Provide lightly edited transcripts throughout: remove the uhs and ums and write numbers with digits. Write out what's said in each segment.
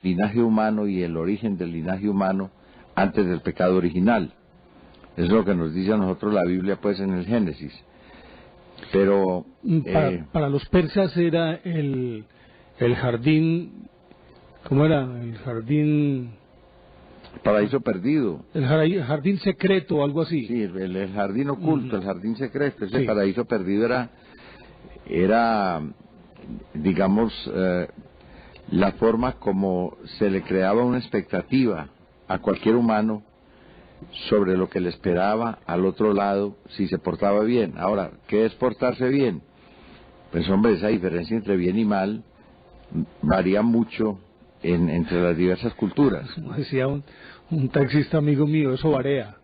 linaje humano y el origen del linaje humano antes del pecado original. Eso es lo que nos dice a nosotros la Biblia, pues, en el Génesis. Pero para los persas era el jardín, ¿cómo era? El jardín... paraíso perdido. El jardín secreto o algo así. Sí, el jardín oculto, el jardín secreto. Ese sí. Paraíso perdido era digamos, la forma como se le creaba una expectativa a cualquier humano sobre lo que le esperaba al otro lado si se portaba bien. Ahora, ¿qué es portarse bien? Pues hombre, esa diferencia entre bien y mal varía mucho entre las diversas culturas. Como decía un taxista amigo mío, eso varía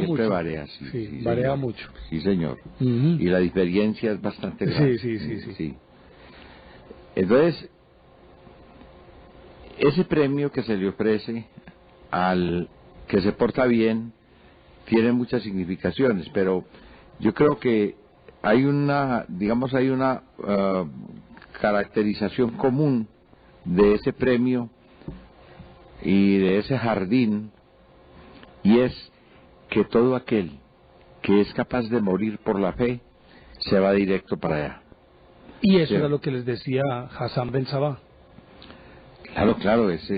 mucho. Varía, sí, sí, varía señor. mucho. Sí, señor. Y la diferencia es bastante grande. Sí. Entonces, ese premio que se le ofrece al que se porta bien tiene muchas significaciones, pero yo creo que hay una caracterización común de ese premio y de ese jardín, y es que todo aquel que es capaz de morir por la fe se va directo para allá. Y eso era lo que les decía Hassan Ben Sabah. Claro, esa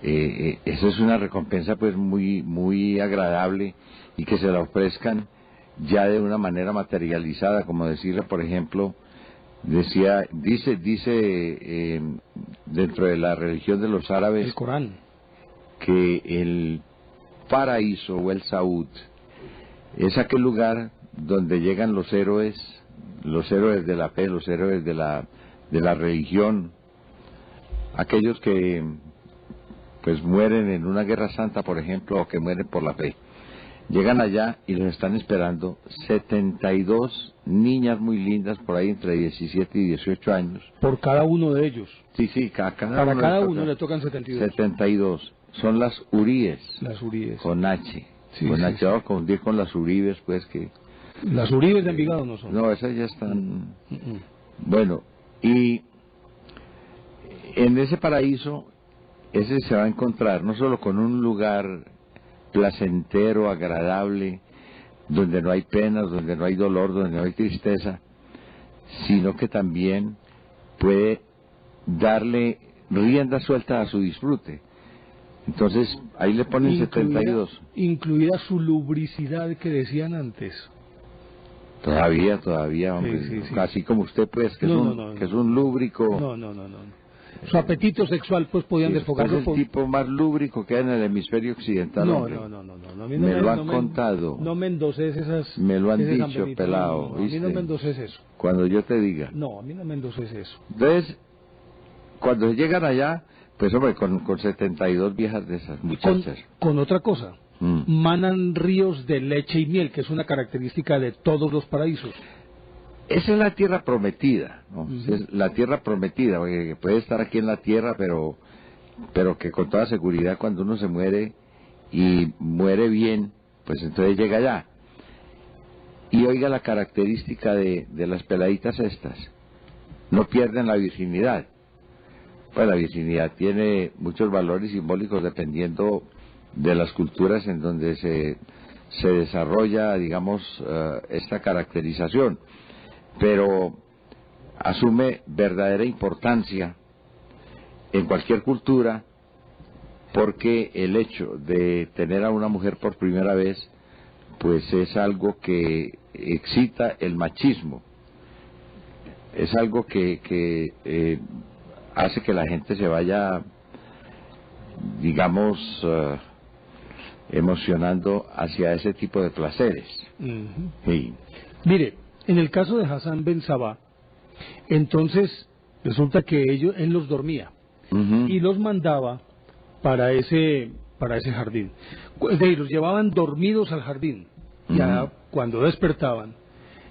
es una recompensa pues muy agradable, y que se la ofrezcan ya de una manera materializada, como decirle, por ejemplo, dice dentro de la religión de los árabes, el Corán, que el paraíso o el Saúd es aquel lugar donde llegan los héroes de la fe, los héroes de la religión, aquellos que pues mueren en una guerra santa, por ejemplo, o que mueren por la fe. Llegan allá y les están esperando 72 niñas muy lindas, por ahí entre 17 y 18 años. Por cada uno de ellos. Sí, para cada uno le tocan 72. 72. Son las Uríes. Las Uríes. Con H. Vamos a confundir con las Uribes, pues que... Las Uribes de Envigado no son. No, esas ya están... Bueno, y en ese paraíso, ese se va a encontrar no solo con un lugar placentero, agradable, donde no hay penas, donde no hay dolor, donde no hay tristeza, sino que también puede darle rienda suelta a su disfrute. Entonces, ahí le ponen 72. Incluida su lubricidad que decían antes. Todavía, hombre. Sí. Así como usted, pues, que es un lúbrico. No. Su apetito sexual, pues, podían desfogarlo. Es el tipo más lúbrico que hay en el hemisferio occidental, hombre. No. Me lo han contado. No me endoses esas... Me lo han dicho, pelado. No, a mí no me endoses eso. Cuando yo te diga. No, a mí no me endoses eso. Entonces, cuando llegan allá, pues, hombre, con 72 viejas de esas muchachas. Con otra cosa. Manan ríos de leche y miel, que es una característica de todos los paraísos. Esa es la tierra prometida, ¿no? Es la tierra prometida, porque puede estar aquí en la tierra, pero que con toda seguridad cuando uno se muere y muere bien, pues entonces llega allá. Y oiga la característica de las peladitas estas: no pierden la virginidad. Pues la virginidad tiene muchos valores simbólicos dependiendo de las culturas en donde se desarrolla, digamos, esta caracterización, pero asume verdadera importancia en cualquier cultura, porque el hecho de tener a una mujer por primera vez pues es algo que excita el machismo, es algo que hace que la gente se vaya, digamos, emocionando hacia ese tipo de placeres. Sí. Mire, en el caso de Hassan Ben Sabah, entonces resulta que él los dormía y los mandaba para ese jardín. Es decir, los llevaban dormidos al jardín. Ya cuando despertaban,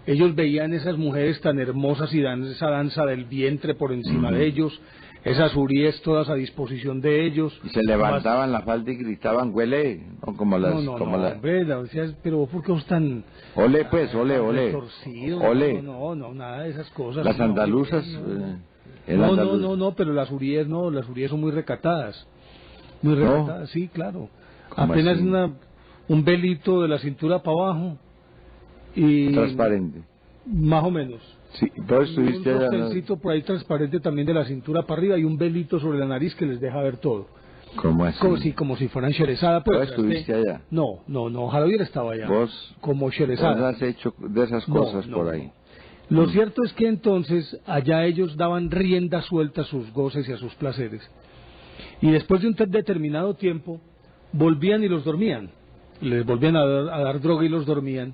ellos veían esas mujeres tan hermosas y esa danza del vientre por encima de ellos, esas uríes todas a disposición de ellos. Y se levantaban la falda y gritaban, huele, ¿no? Como las... hombre, pero ¿por qué están... Ole, pues, ole. Torcidos, ole. No, nada de esas cosas. Las andaluzas... No, pero las huríes son muy recatadas. Muy recatadas, sí, claro. Apenas un velito de la cintura para abajo y... Transparente. Más o menos. Sí, pero estuviste allá. Un rostercito por ahí transparente también de la cintura para arriba y un velito sobre la nariz que les deja ver todo. ¿Cómo así? Como si fueran Sherezada. ¿Vos estuviste allá? No, ojalá hubiera estado allá. ¿Vos? Como Sherezada. ¿Vos has hecho de esas cosas por ahí? Lo cierto es que entonces allá ellos daban rienda suelta a sus goces y a sus placeres. Y después de un determinado tiempo, volvían y los dormían. Les volvían a dar droga y los dormían.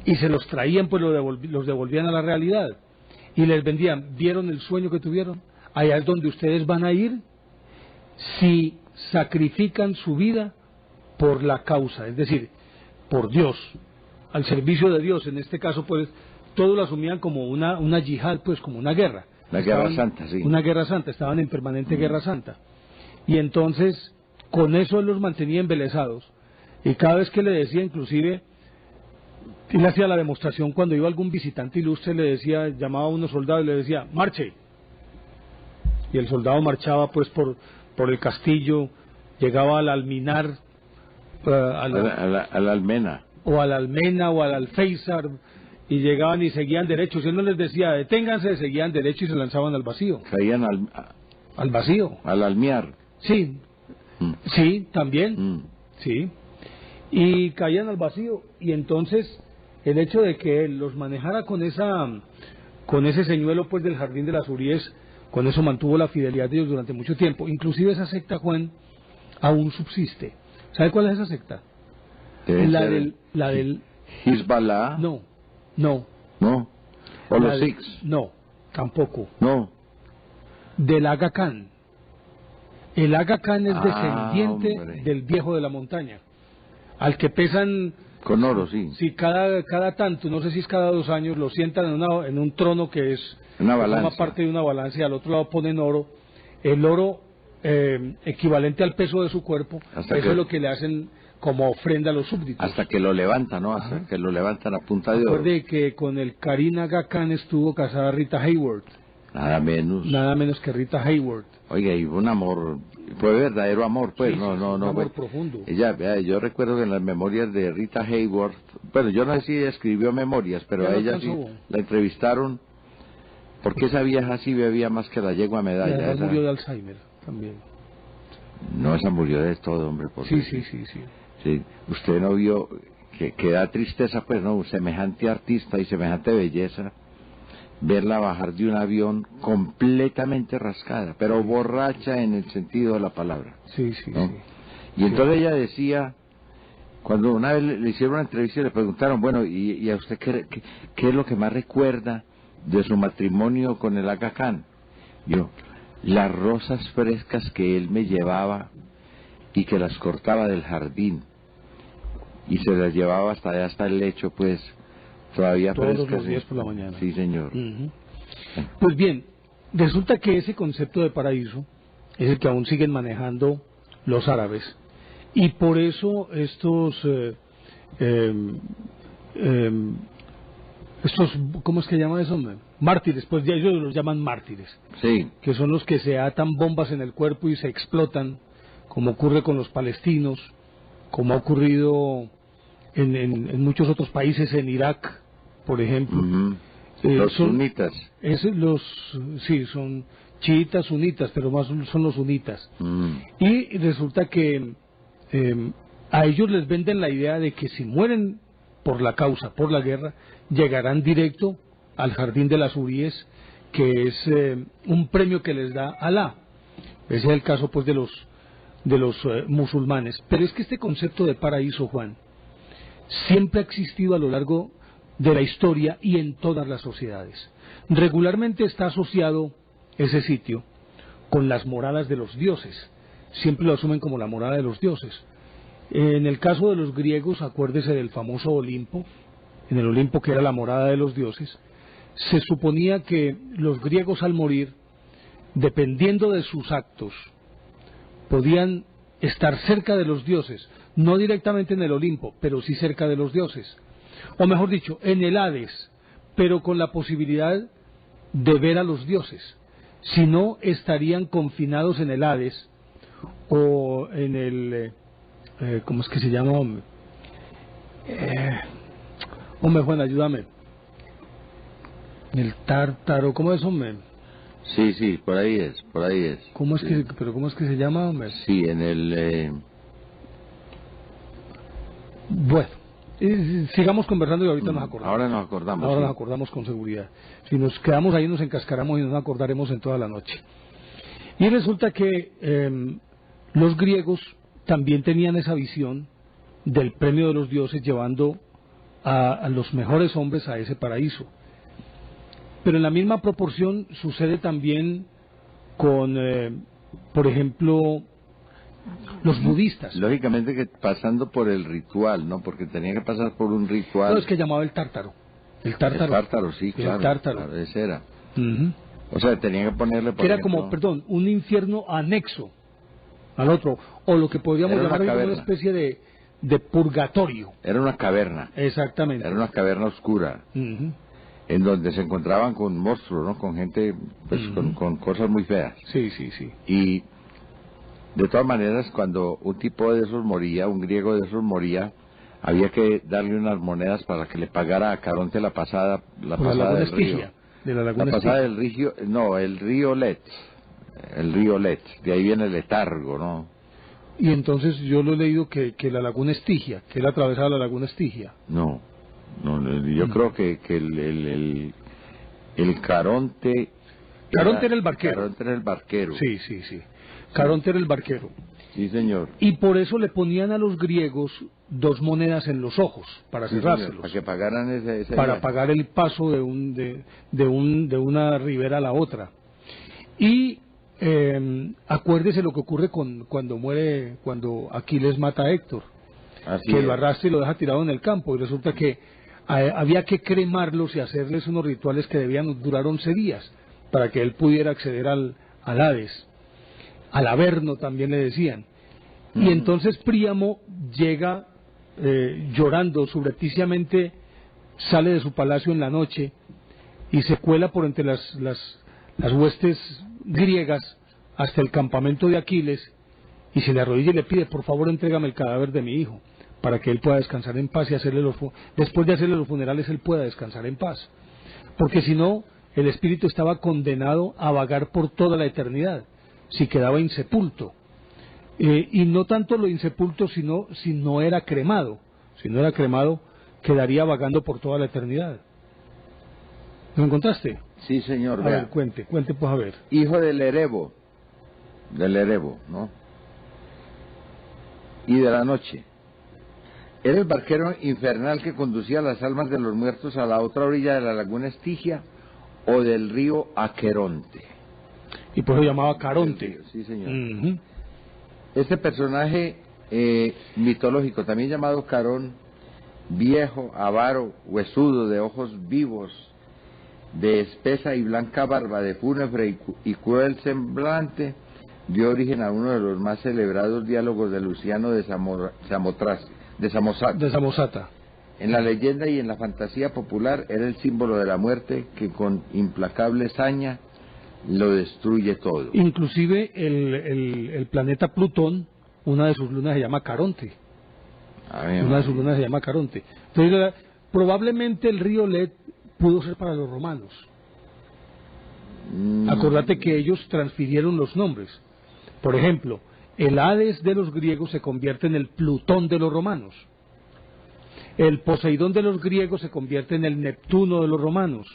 Y se los traían, pues los devolvían a la realidad. Y les vendían, ¿vieron el sueño que tuvieron? Allá es donde ustedes van a ir si sacrifican su vida por la causa, es decir, por Dios, al servicio de Dios. En este caso, pues, todos lo asumían como una yihad, pues, como una guerra. Guerra santa, sí. Una guerra santa, estaban en permanente guerra santa. Y entonces, con eso él los mantenía embelesados. Y cada vez que le decía, inclusive, él hacía la demostración cuando iba algún visitante ilustre, le decía, llamaba a unos soldados y le decía, marche. Y el soldado marchaba, pues, por el castillo, llegaba al alminar, a la almena. O al almena o al alféizar, y llegaban y seguían derechos. Él no les decía, deténganse, seguían derechos y se lanzaban al vacío. Caían al vacío. Al almiar. Sí, sí, también, sí. Y caían al vacío, y entonces el hecho de que él los manejara con ese señuelo, pues, del jardín de las Huríes, con eso mantuvo la fidelidad de ellos durante mucho tiempo. Inclusive esa secta, Juan, aún subsiste. ¿Sabe cuál es esa secta? La del Hezbollah. No. ¿O los Sikhs? No, tampoco. No. Del Aga Khan. El Aga Khan es descendiente del viejo de la montaña, al que pesan con oro, sí. Sí, cada tanto, no sé si es cada 2 años, lo sientan en un trono que es una balanza. Forma parte de una balanza, y al otro lado ponen oro. El oro equivalente al peso de su cuerpo, eso es lo que le hacen como ofrenda a los súbditos. Hasta que lo levantan, ¿no? Hasta que lo levantan a punta de oro. Recuerde que con el Karim Aga Khan estuvo casada Rita Hayworth. Nada menos que Rita Hayworth. Oiga, y un amor, fue verdadero amor, pues, sí, no, un amor profundo. Yo recuerdo que en las memorias de Rita Hayworth, bueno, yo no sé si ella escribió memorias, pero a ella sí la entrevistaron, porque esa vieja sí bebía más que la yegua medalla. Esa murió de Alzheimer también. No, esa murió de todo, hombre. Sí, usted no vio, que da tristeza, pues, no, semejante artista y semejante belleza, verla bajar de un avión completamente rascada, pero borracha en el sentido de la palabra. Sí. Y entonces ella decía, cuando una vez le hicieron una entrevista y le preguntaron, bueno, ¿y a usted qué es lo que más recuerda de su matrimonio con el Aga Khan? Yo, las rosas frescas que él me llevaba y que las cortaba del jardín y se las llevaba hasta allá, hasta el lecho, pues, todavía todos frescas. Los días por la mañana. Sí, señor. Pues bien, resulta que ese concepto de paraíso es el que aún siguen manejando los árabes, y por eso estos ¿cómo es que llaman eso? Mártires, pues ya ellos los llaman mártires, sí, que son los que se atan bombas en el cuerpo y se explotan, como ocurre con los palestinos, como ha ocurrido en muchos otros países, en Irak, por ejemplo. Los sunitas. Sí, son chiitas, sunitas, pero más son los sunitas. Y resulta que a ellos les venden la idea de que si mueren por la causa, por la guerra, llegarán directo al jardín de las Huríes, que es un premio que les da Alá. Ese es el caso, pues, de los musulmanes. Pero es que este concepto de paraíso, Juan, siempre ha existido a lo largo de la historia y en todas las sociedades. Regularmente está asociado ese sitio con las moradas de los dioses. Siempre lo asumen como la morada de los dioses. En el caso de los griegos, acuérdese del famoso Olimpo, en el Olimpo, que era la morada de los dioses. Se suponía que los griegos, al morir, dependiendo de sus actos, podían estar cerca de los dioses, no directamente en el Olimpo, pero sí cerca de los dioses, o mejor dicho, en el Hades, pero con la posibilidad de ver a los dioses. si no estarían confinados en el Hades o en el ¿cómo es que se llama, hombre? Hombre, Juan, ayúdame. El Tártaro, ¿cómo es, hombre? Sí, por ahí es. ¿Cómo es sí. ¿Cómo es que se llama, hombre? Sí, en el... Bueno, sigamos conversando y ahorita nos acordamos. Ahora nos acordamos. Ahora sí. nos acordamos con seguridad. Si nos quedamos ahí nos encascaramos y no nos acordaremos en toda la noche. Y resulta que los griegos también tenían esa visión del premio de los dioses llevando a los mejores hombres a ese paraíso. Pero en la misma proporción sucede también con, por ejemplo, los budistas. Lógicamente que pasando por el ritual, ¿no? Porque tenía que pasar por un ritual. No, es que llamaba el Tártaro. El Tártaro, sí, claro. El Tártaro. Claro, ese era. Uh-huh. O sea, tenía que ponerle... Que era como, un infierno anexo al otro. O lo que podríamos llamar una especie de purgatorio. Era una caverna. Exactamente. Era una caverna oscura. Uh-huh. En donde se encontraban con monstruos, ¿no? Con gente, pues, uh-huh. con cosas muy feas. Sí. Y de todas maneras, cuando un tipo de esos moría, un griego de esos moría, había que darle unas monedas para que le pagara a Caronte la pasada del río. De la laguna la pasada del río, no, el río Let. De ahí viene el letargo, ¿no? Y entonces yo lo he leído que la laguna Estigia, que él atravesaba la laguna Estigia. No, yo creo que el Caronte... Caronte era el barquero. Caronte era el barquero. Sí. Caronte era el barquero. Sí, señor. Y por eso le ponían a los griegos 2 monedas en los ojos, para cerrárselos. Señor, para que pagaran ese para viaje. pagar el paso de una ribera a la otra. Y acuérdese lo que ocurre cuando Aquiles mata a Héctor. Así que es. lo arrastra y lo deja tirado en el campo. Y resulta que había que cremarlos y hacerles unos rituales que debían durar 11 días para que él pudiera acceder al Hades. Al Averno también le decían. Y entonces Príamo llega llorando subrepticiamente, sale de su palacio en la noche y se cuela por entre las huestes griegas hasta el campamento de Aquiles y se le arrodilla y le pide: por favor, entrégame el cadáver de mi hijo para que él pueda descansar en paz y después de hacerle los funerales él pueda descansar en paz, porque si no el espíritu estaba condenado a vagar por toda la eternidad si quedaba insepulto. Y no tanto lo insepulto, sino si no era cremado. Si no era cremado, quedaría vagando por toda la eternidad. ¿Lo encontraste? Sí, señor. A ver, cuente pues, a ver. Hijo del Erebo, ¿no? Y de la noche. Era el barquero infernal que conducía las almas de los muertos a la otra orilla de la laguna Estigia o del río Aqueronte. Y por eso llamaba Caronte. Sí, señor. Uh-huh. Este personaje mitológico, también llamado Carón, viejo, avaro, huesudo, de ojos vivos, de espesa y blanca barba, de fúnebre y cruel semblante, dio origen a uno de los más celebrados diálogos de Luciano de Samosata. En la leyenda y en la fantasía popular era el símbolo de la muerte que con implacable saña lo destruye todo. Inclusive el planeta Plutón, una de sus lunas se llama Caronte. Entonces, probablemente el río Let pudo ser para los romanos. Acordate que ellos transfirieron los nombres. Por ejemplo, el Hades de los griegos se convierte en el Plutón de los romanos. El Poseidón de los griegos se convierte en el Neptuno de los romanos.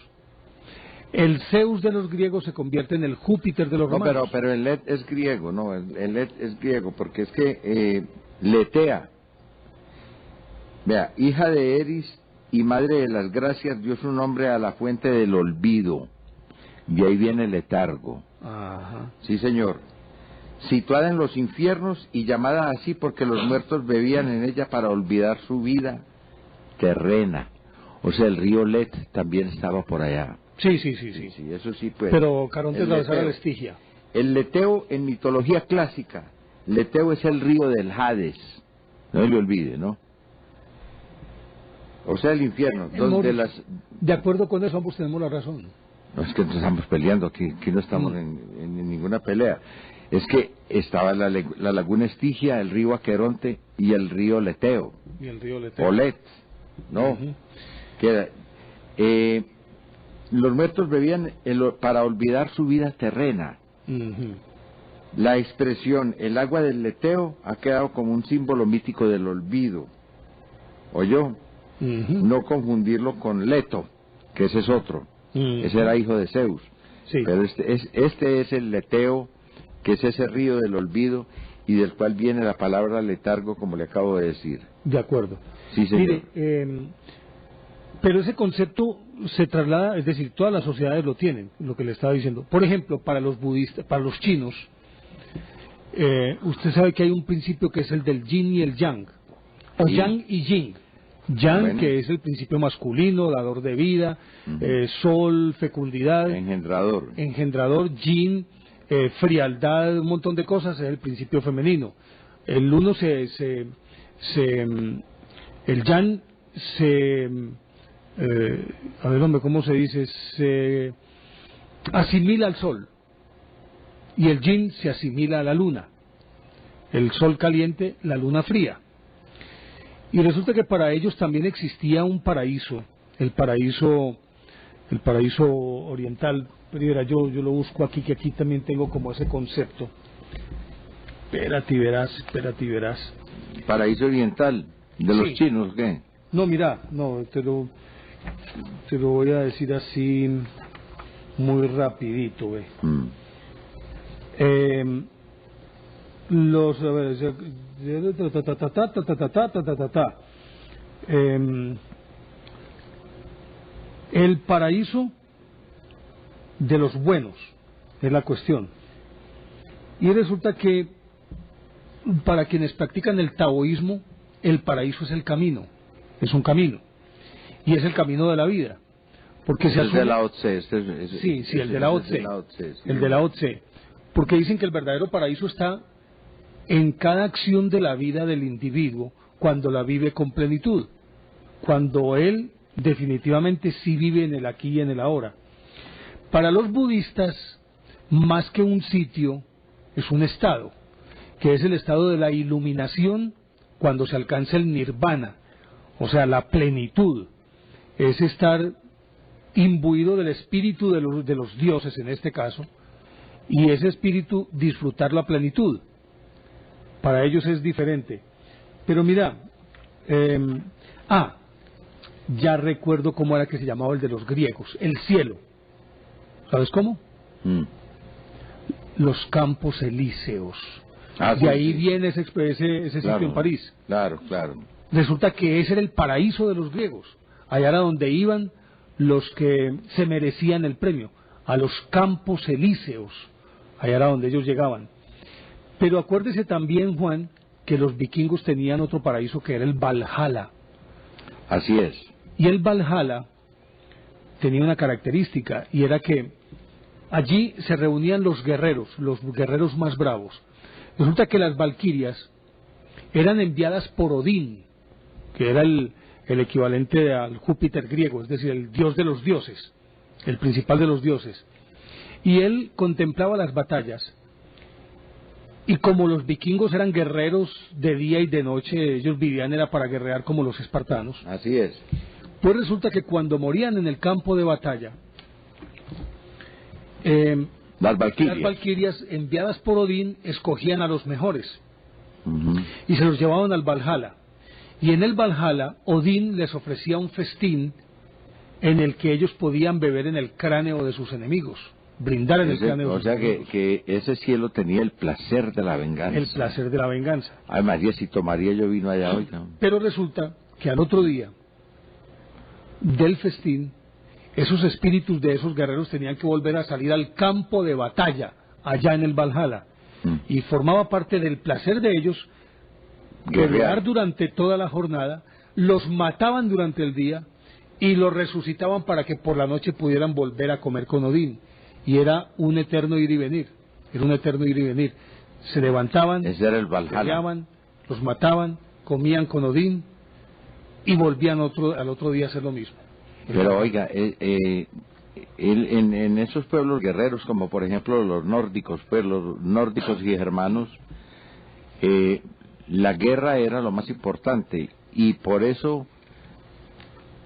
El Zeus de los griegos se convierte en el Júpiter de los romanos. Pero el Let es griego, no, el Let es griego, porque es que Letea, vea, hija de Eris y madre de las gracias, dio su nombre a la fuente del olvido, y ahí viene el letargo. Ajá. Sí, señor. Situada en los infiernos y llamada así porque los muertos bebían en ella para olvidar su vida terrena. O sea, el río Let también estaba por allá. Sí, eso sí, pues. Pero Caronte atravesaba la Estigia. El Leteo, en mitología clásica, Leteo es el río del Hades. No le olvide, ¿no? O sea, el infierno, donde De acuerdo con eso, ambos tenemos la razón. No es que no estamos peleando, aquí no estamos en ninguna pelea. Es que estaba la laguna Estigia, el río Aqueronte y el río Leteo. Y el río Leteo. Olet, ¿no? Los muertos bebían para olvidar su vida terrena. La expresión, el agua del Leteo, ha quedado como un símbolo mítico del olvido. ¿Oyó? No confundirlo con Leto, que ese es otro. Ese era hijo de Zeus. Sí. Pero este es el Leteo, que es ese río del olvido y del cual viene la palabra letargo, como le acabo de decir. De acuerdo. Sí, señor. Mire, pero ese concepto se traslada, es decir, todas las sociedades lo tienen, lo que le estaba diciendo. Por ejemplo, para los budistas, para los chinos, usted sabe que hay un principio que es el del yin y el yang, o yang y yin. Yang, bueno, que es el principio masculino, dador de vida, sol, fecundidad, engendrador, yin, frialdad, un montón de cosas, es el principio femenino. El uno el yang a ver, hombre, ¿cómo se dice? Se asimila al sol, y el yin se asimila a la luna, el sol caliente, la luna fría. Y resulta que para ellos también existía un paraíso, el paraíso oriental. Pero yo lo busco aquí, que aquí también tengo como ese concepto. Espérate y verás. Paraíso oriental, de los chinos, ¿qué? No, mira, no, te lo voy a decir así muy rapidito, ve. A ver, el paraíso de los buenos es la cuestión. Y resulta que para quienes practican el taoísmo, el paraíso es el camino, es un camino, y es el camino de la vida, porque se asume... de Lao Tse, el de Lao Tse, el de Lao Tse, porque dicen que el verdadero paraíso está en cada acción de la vida del individuo cuando la vive con plenitud, cuando él definitivamente sí vive en el aquí y en el ahora. Para los budistas, más que un sitio, es un estado, que es el estado de la iluminación cuando se alcanza el nirvana, o sea, la plenitud. Es estar imbuido del espíritu de los dioses en este caso, y ese espíritu disfrutar la plenitud. Para ellos es diferente. Pero mira, ya recuerdo cómo era que se llamaba el de los griegos, el cielo. ¿Sabes cómo? Los campos elíseos. De ahí viene ese sitio en París. Claro. Resulta que ese era el paraíso de los griegos. Allá era donde iban los que se merecían el premio, a los campos elíseos. Allá era donde ellos llegaban. Pero acuérdese también, Juan, que los vikingos tenían otro paraíso que era el Valhalla. Así es. Y el Valhalla tenía una característica, y era que allí se reunían los guerreros más bravos. Resulta que las valquirias eran enviadas por Odín, que era el equivalente al Júpiter griego, es decir, el dios de los dioses, el principal de los dioses. Y él contemplaba las batallas. Y como los vikingos eran guerreros de día y de noche, ellos vivían era para guerrear como los espartanos. Así es. Pues resulta que cuando morían en el campo de batalla, las valquirias enviadas por Odín escogían a los mejores y se los llevaban al Valhalla. Y en el Valhalla, Odín les ofrecía un festín en el que ellos podían beber en el cráneo de sus enemigos. Brindar en el cráneo. O sea que ese cielo tenía el placer de la venganza. El placer de la venganza. Ay, María, si tomaría yo vino allá hoy. Pero resulta que al otro día del festín, esos espíritus de esos guerreros tenían que volver a salir al campo de batalla, allá en el Valhalla. Y formaba parte del placer de ellos guerrear durante toda la jornada, los mataban durante el día y los resucitaban para que por la noche pudieran volver a comer con Odín. Y era un eterno ir y venir, Se levantaban, ese era el Valhalla. peleaban, los mataban, comían con Odín y volvían al otro día a hacer lo mismo. Pero oiga, en esos pueblos guerreros, como por ejemplo los nórdicos y germanos, la guerra era lo más importante, y por eso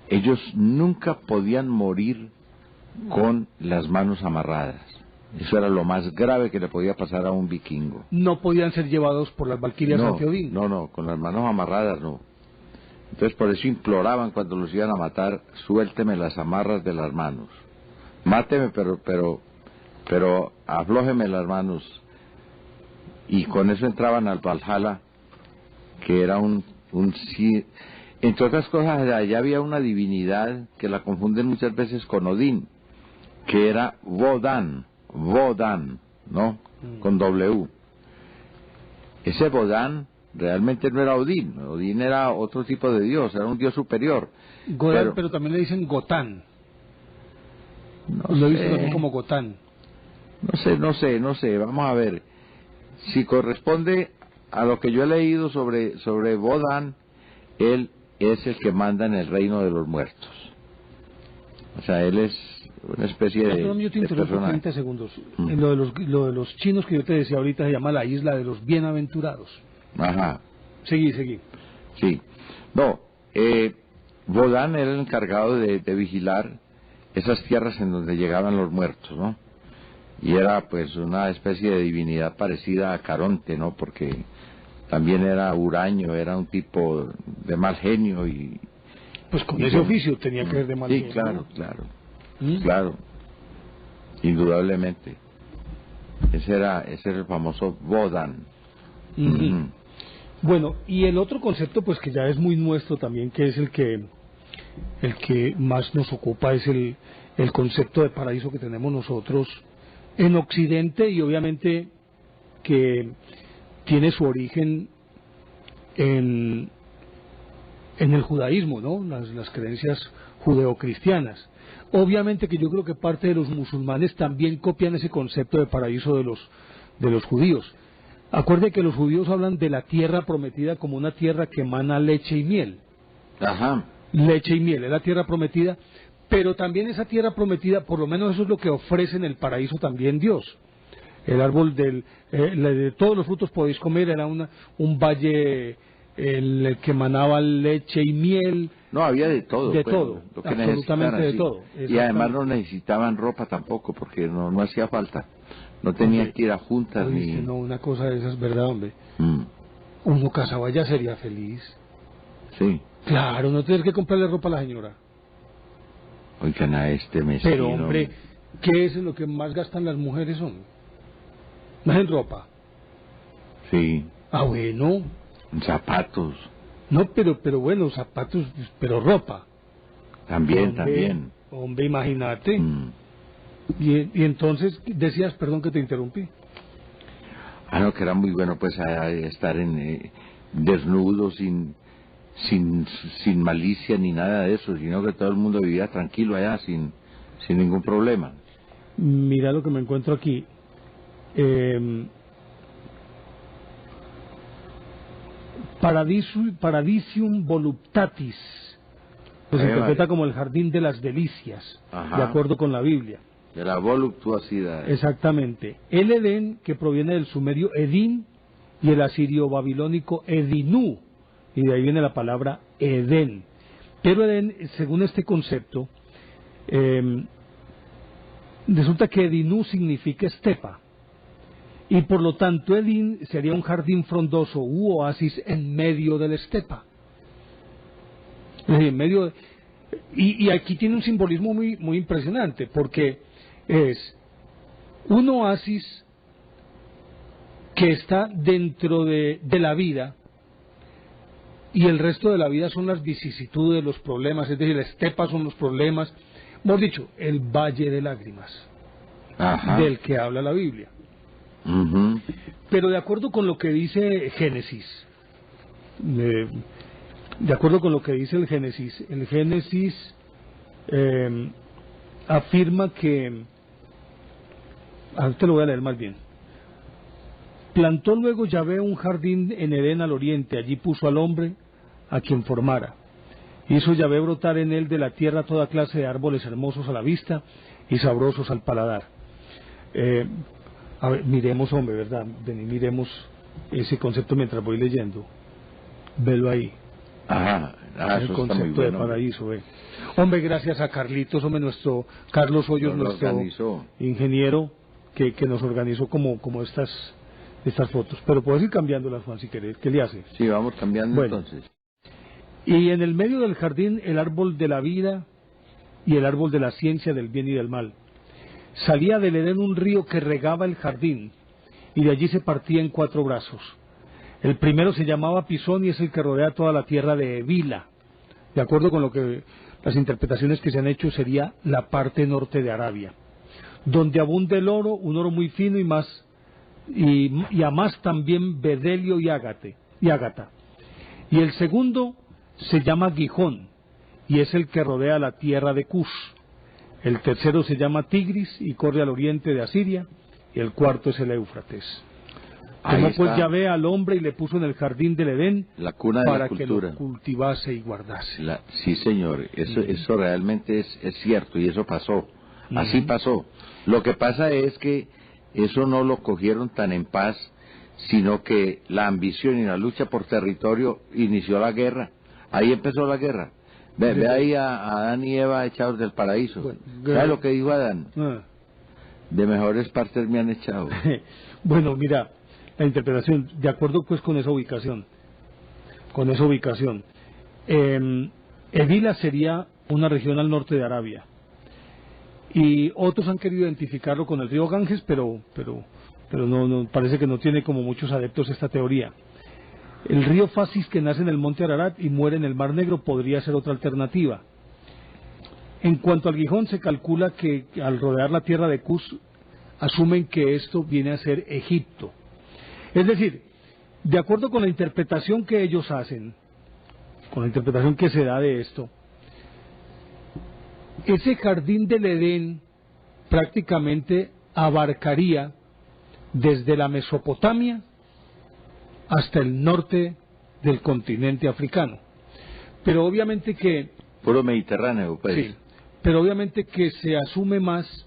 ellos nunca podían morir con las manos amarradas. Eso era lo más grave que le podía pasar a un vikingo. No podían ser llevados por las valquirias ante Odín. No, con las manos amarradas no. Entonces por eso imploraban cuando los iban a matar: suélteme las amarras de las manos. Máteme, pero aflójeme las manos. Y con eso entraban al Valhalla, que era entre otras cosas, allá había una divinidad que la confunden muchas veces con Odín, que era Wodan, ¿no? Con W. Ese Wodan realmente no era Odín. Odín era otro tipo de dios, era un dios superior. Pero también le dicen Gotán. Lo he visto también como Gotán. No sé, vamos a ver. Si corresponde a lo que yo he leído sobre Wodan, él es el que manda en el reino de los muertos. O sea, él es una especie de... Pero yo te interrumpo 30 segundos. En lo de los chinos que yo te decía ahorita se llama la isla de los bienaventurados. Ajá. Seguí. Sí. No, Wodan era el encargado de vigilar esas tierras en donde llegaban los muertos, ¿no? Y era pues una especie de divinidad parecida a Caronte, ¿no? Porque también era huraño, era un tipo de mal genio y... Pues con ese oficio tenía que ver de mal genio. Sí, claro, indudablemente. Ese era el famoso Wodan. Bueno, y el otro concepto pues que ya es muy nuestro también, que es el que más nos ocupa, es el concepto de paraíso que tenemos nosotros en Occidente, y obviamente que tiene su origen en el judaísmo, ¿no? Las creencias judeocristianas. Obviamente que yo creo que parte de los musulmanes también copian ese concepto de paraíso de los judíos. Acuerde que los judíos hablan de la tierra prometida como una tierra que emana leche y miel. Ajá. Leche y miel, es la tierra prometida, pero también esa tierra prometida, por lo menos eso es lo que ofrece en el paraíso también Dios. El árbol de todos los frutos podéis comer, era un valle el que emanaba leche y miel. No, había de todo. De todo, lo que absolutamente de todo. Y además no necesitaban ropa tampoco, porque no hacía falta. No tenía que ir a juntas. Oíste, no, una cosa de esas, ¿verdad, hombre? Uno casado allá sería feliz. Sí. Claro, no tienes que comprarle ropa a la señora. Oigan a este mesino. Pero, hombre, ¿qué es lo que más gastan las mujeres, hombre? ¿No es en ropa? Sí. Ah, bueno. Zapatos. No, pero bueno, zapatos, pero ropa. También. Hombre, imagínate. Y entonces, decías, perdón que te interrumpí. No, que era muy bueno pues estar desnudo, sin malicia ni nada de eso, sino que todo el mundo vivía tranquilo allá sin ningún problema. Mira lo que me encuentro aquí. Paradisium voluptatis, pues se interpreta como el jardín de las delicias. Ajá. De acuerdo con la Biblia. De la voluptuosidad. Exactamente. El Edén, que proviene del sumerio Edín y el asirio babilónico Edinú, y de ahí viene la palabra Edén. Pero Edén, según este concepto, resulta que Edinú significa estepa, y por lo tanto Edín sería un jardín frondoso u oasis en medio de la estepa. Es decir, en medio y aquí tiene un simbolismo muy impresionante, porque es un oasis que está dentro de la vida, y el resto de la vida son las vicisitudes, los problemas, es decir, la estepa son los problemas, hemos dicho, el valle de lágrimas. Ajá. Del que habla la Biblia. Pero de acuerdo con lo que dice Génesis, de acuerdo con lo que dice el Génesis afirma que, te lo voy a leer más bien. Plantó luego Yahvé un jardín en Edén al oriente, allí puso al hombre a quien formara. Hizo Yahvé brotar en él de la tierra toda clase de árboles hermosos a la vista y sabrosos al paladar. A ver, miremos, hombre, ¿verdad? Vení, miremos ese concepto mientras voy leyendo. Velo ahí. Ajá, el eso concepto está muy bueno. de paraíso, ve. Hombre, gracias a Carlitos, hombre, nuestro Carlos Hoyos, nuestro ingeniero, que nos organizó como estas fotos. Pero puedes ir cambiándolas, Juan, si querés. ¿Qué le hace? Sí, vamos cambiando, bueno, entonces. Y en el medio del jardín, el árbol de la vida y el árbol de la ciencia del bien y del mal. Salía del Edén un río que regaba el jardín, y de allí se partía en 4 brazos. El primero se llamaba Pisón y es el que rodea toda la tierra de Evila. De acuerdo con lo que las interpretaciones que se han hecho, sería la parte norte de Arabia, donde abunda el oro, un oro muy fino y a más también bedelio y ágata. Y el segundo se llama Gijón y es el que rodea la tierra de Cus. El tercero se llama Tigris y corre al oriente de Asiria, y el cuarto es el Éufrates. Tomó pues Yahvé al hombre y le puso en el jardín del Edén, la cuna de para la cultura, que lo cultivase y guardase. Sí, señor, eso realmente es cierto, y eso pasó, así pasó. Lo que pasa es que eso no lo cogieron tan en paz, sino que la ambición y la lucha por territorio inició la guerra. Ahí empezó la guerra. Ve ahí a Adán y Eva echados del paraíso. Bueno, ¿sabes lo que dijo Adán? De mejores partes me han echado. Bueno, mira, la interpretación, de acuerdo pues con esa ubicación. Evila sería una región al norte de Arabia. Y otros han querido identificarlo con el río Ganges, pero no parece que no tiene como muchos adeptos esta teoría. El río Fasis, que nace en el monte Ararat y muere en el Mar Negro, podría ser otra alternativa. En cuanto al Gijón, se calcula que al rodear la tierra de Cus, asumen que esto viene a ser Egipto. Es decir, de acuerdo con la interpretación que ellos hacen, con la interpretación que se da de esto, ese jardín del Edén prácticamente abarcaría desde la Mesopotamia hasta el norte del continente africano. Pero obviamente que... Puro Mediterráneo, pues. Sí, pero obviamente que se asume más,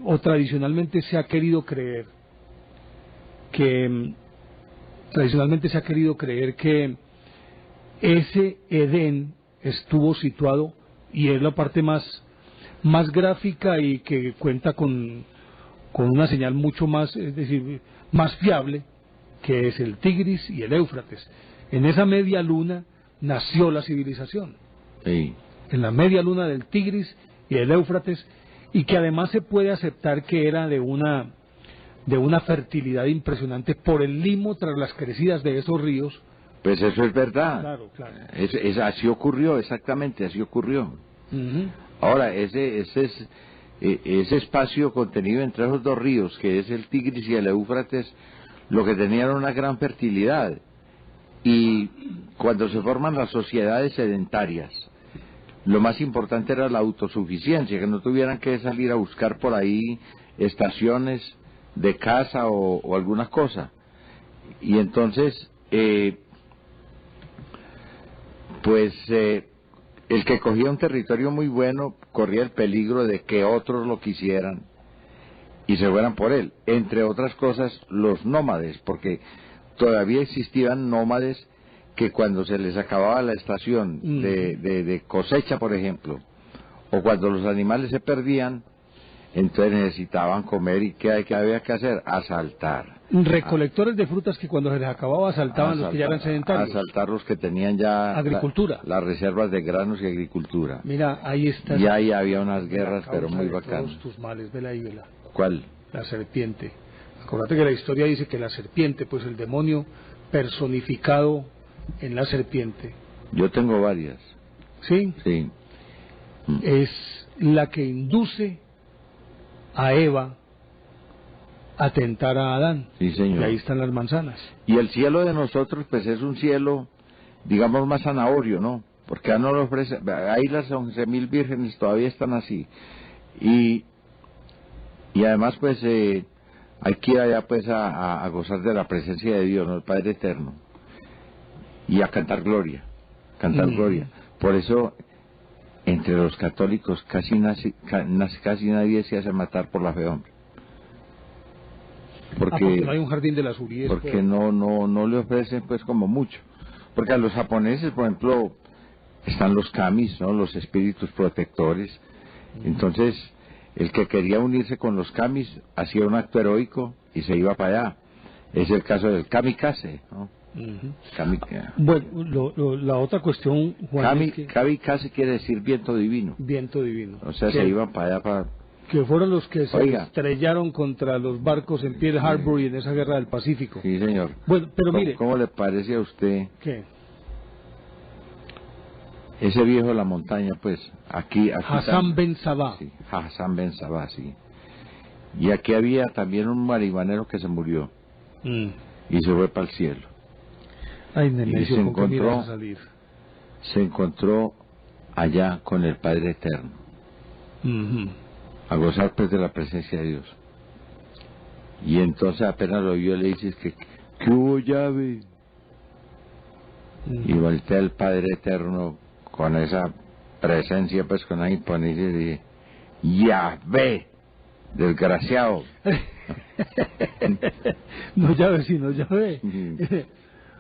o tradicionalmente se ha querido creer que ese Edén estuvo situado, y es la parte más gráfica y que cuenta con una señal mucho más, es decir, más fiable, que es el Tigris y el Éufrates. En esa media luna nació la civilización. Sí. En la media luna del Tigris y el Éufrates, y que además se puede aceptar que era de una fertilidad impresionante por el limo tras las crecidas de esos ríos. Pues eso es verdad. Claro, claro. Así ocurrió, exactamente, así ocurrió. Ahora, ese espacio contenido entre esos dos ríos, que es el Tigris y el Éufrates, lo que tenían era una gran fertilidad. Y cuando se forman las sociedades sedentarias, lo más importante era la autosuficiencia, que no tuvieran que salir a buscar por ahí estaciones de caza o alguna cosa. Y entonces, el que cogía un territorio muy bueno corría el peligro de que otros lo quisieran y se fueran por él. Entre otras cosas, los nómades, porque todavía existían nómades que cuando se les acababa la estación de cosecha, por ejemplo, o cuando los animales se perdían, entonces necesitaban comer. ¿Y qué había que hacer? Asaltar. Recolectores de frutas que cuando se les acababa asaltaban los que ya eran sedentarios. Asaltar los que tenían ya agricultura. Las reservas de granos y agricultura. Mira, ahí está. Y ahí había unas guerras, pero muy bacanas. Todos tus males, vela ahí, vela. ¿Cuál? La serpiente. Acuérdate que la historia dice que la serpiente, pues el demonio personificado en la serpiente. Yo tengo varias. ¿Sí? Sí. Es la que induce a Eva a tentar a Adán. Sí, señor. Y ahí están las manzanas. Y el cielo de nosotros, pues es un cielo, digamos, más zanahorio, ¿no? Porque no lo ofrece. Ahí las 11.000 vírgenes todavía están así. Y además, pues, hay que ir allá, pues, a gozar de la presencia de Dios, ¿no? El Padre Eterno. Y a cantar gloria. Cantar gloria. Por eso, entre los católicos casi nadie se hace matar por la fe, hombre. Porque no hay un jardín de las Uríes. Porque pues. no le ofrecen pues como mucho. Porque a los japoneses, por ejemplo, están los kamis, ¿no? Los espíritus protectores. Entonces, el que quería unirse con los kamis hacía un acto heroico y se iba para allá. Es el caso del kamikaze, ¿no? Bueno, la otra cuestión, Juan, kamikaze quiere decir viento divino. Viento divino. O sea, se iban para allá para... Que fueron los que se estrellaron contra los barcos en Pearl Harbor y en esa guerra del Pacífico. Sí, señor. Bueno, pero mire... ¿Cómo le parece a usted? ¿Qué? Ese viejo de la montaña, pues, aquí Hassan Ben Sabah. Sí, Hassan Ben Sabah, sí. Y aquí había también un marihuanero que se murió. Y se fue para el cielo. Ay, y se encontró allá con el Padre Eterno. A gozar pues de la presencia de Dios. Y entonces apenas lo vio, le dice que ¿qué hubo, llave? Y voltea el Padre Eterno con esa presencia, pues con la imponencia, y dice: ¡Yahvé, desgraciado! No llave, sino llave.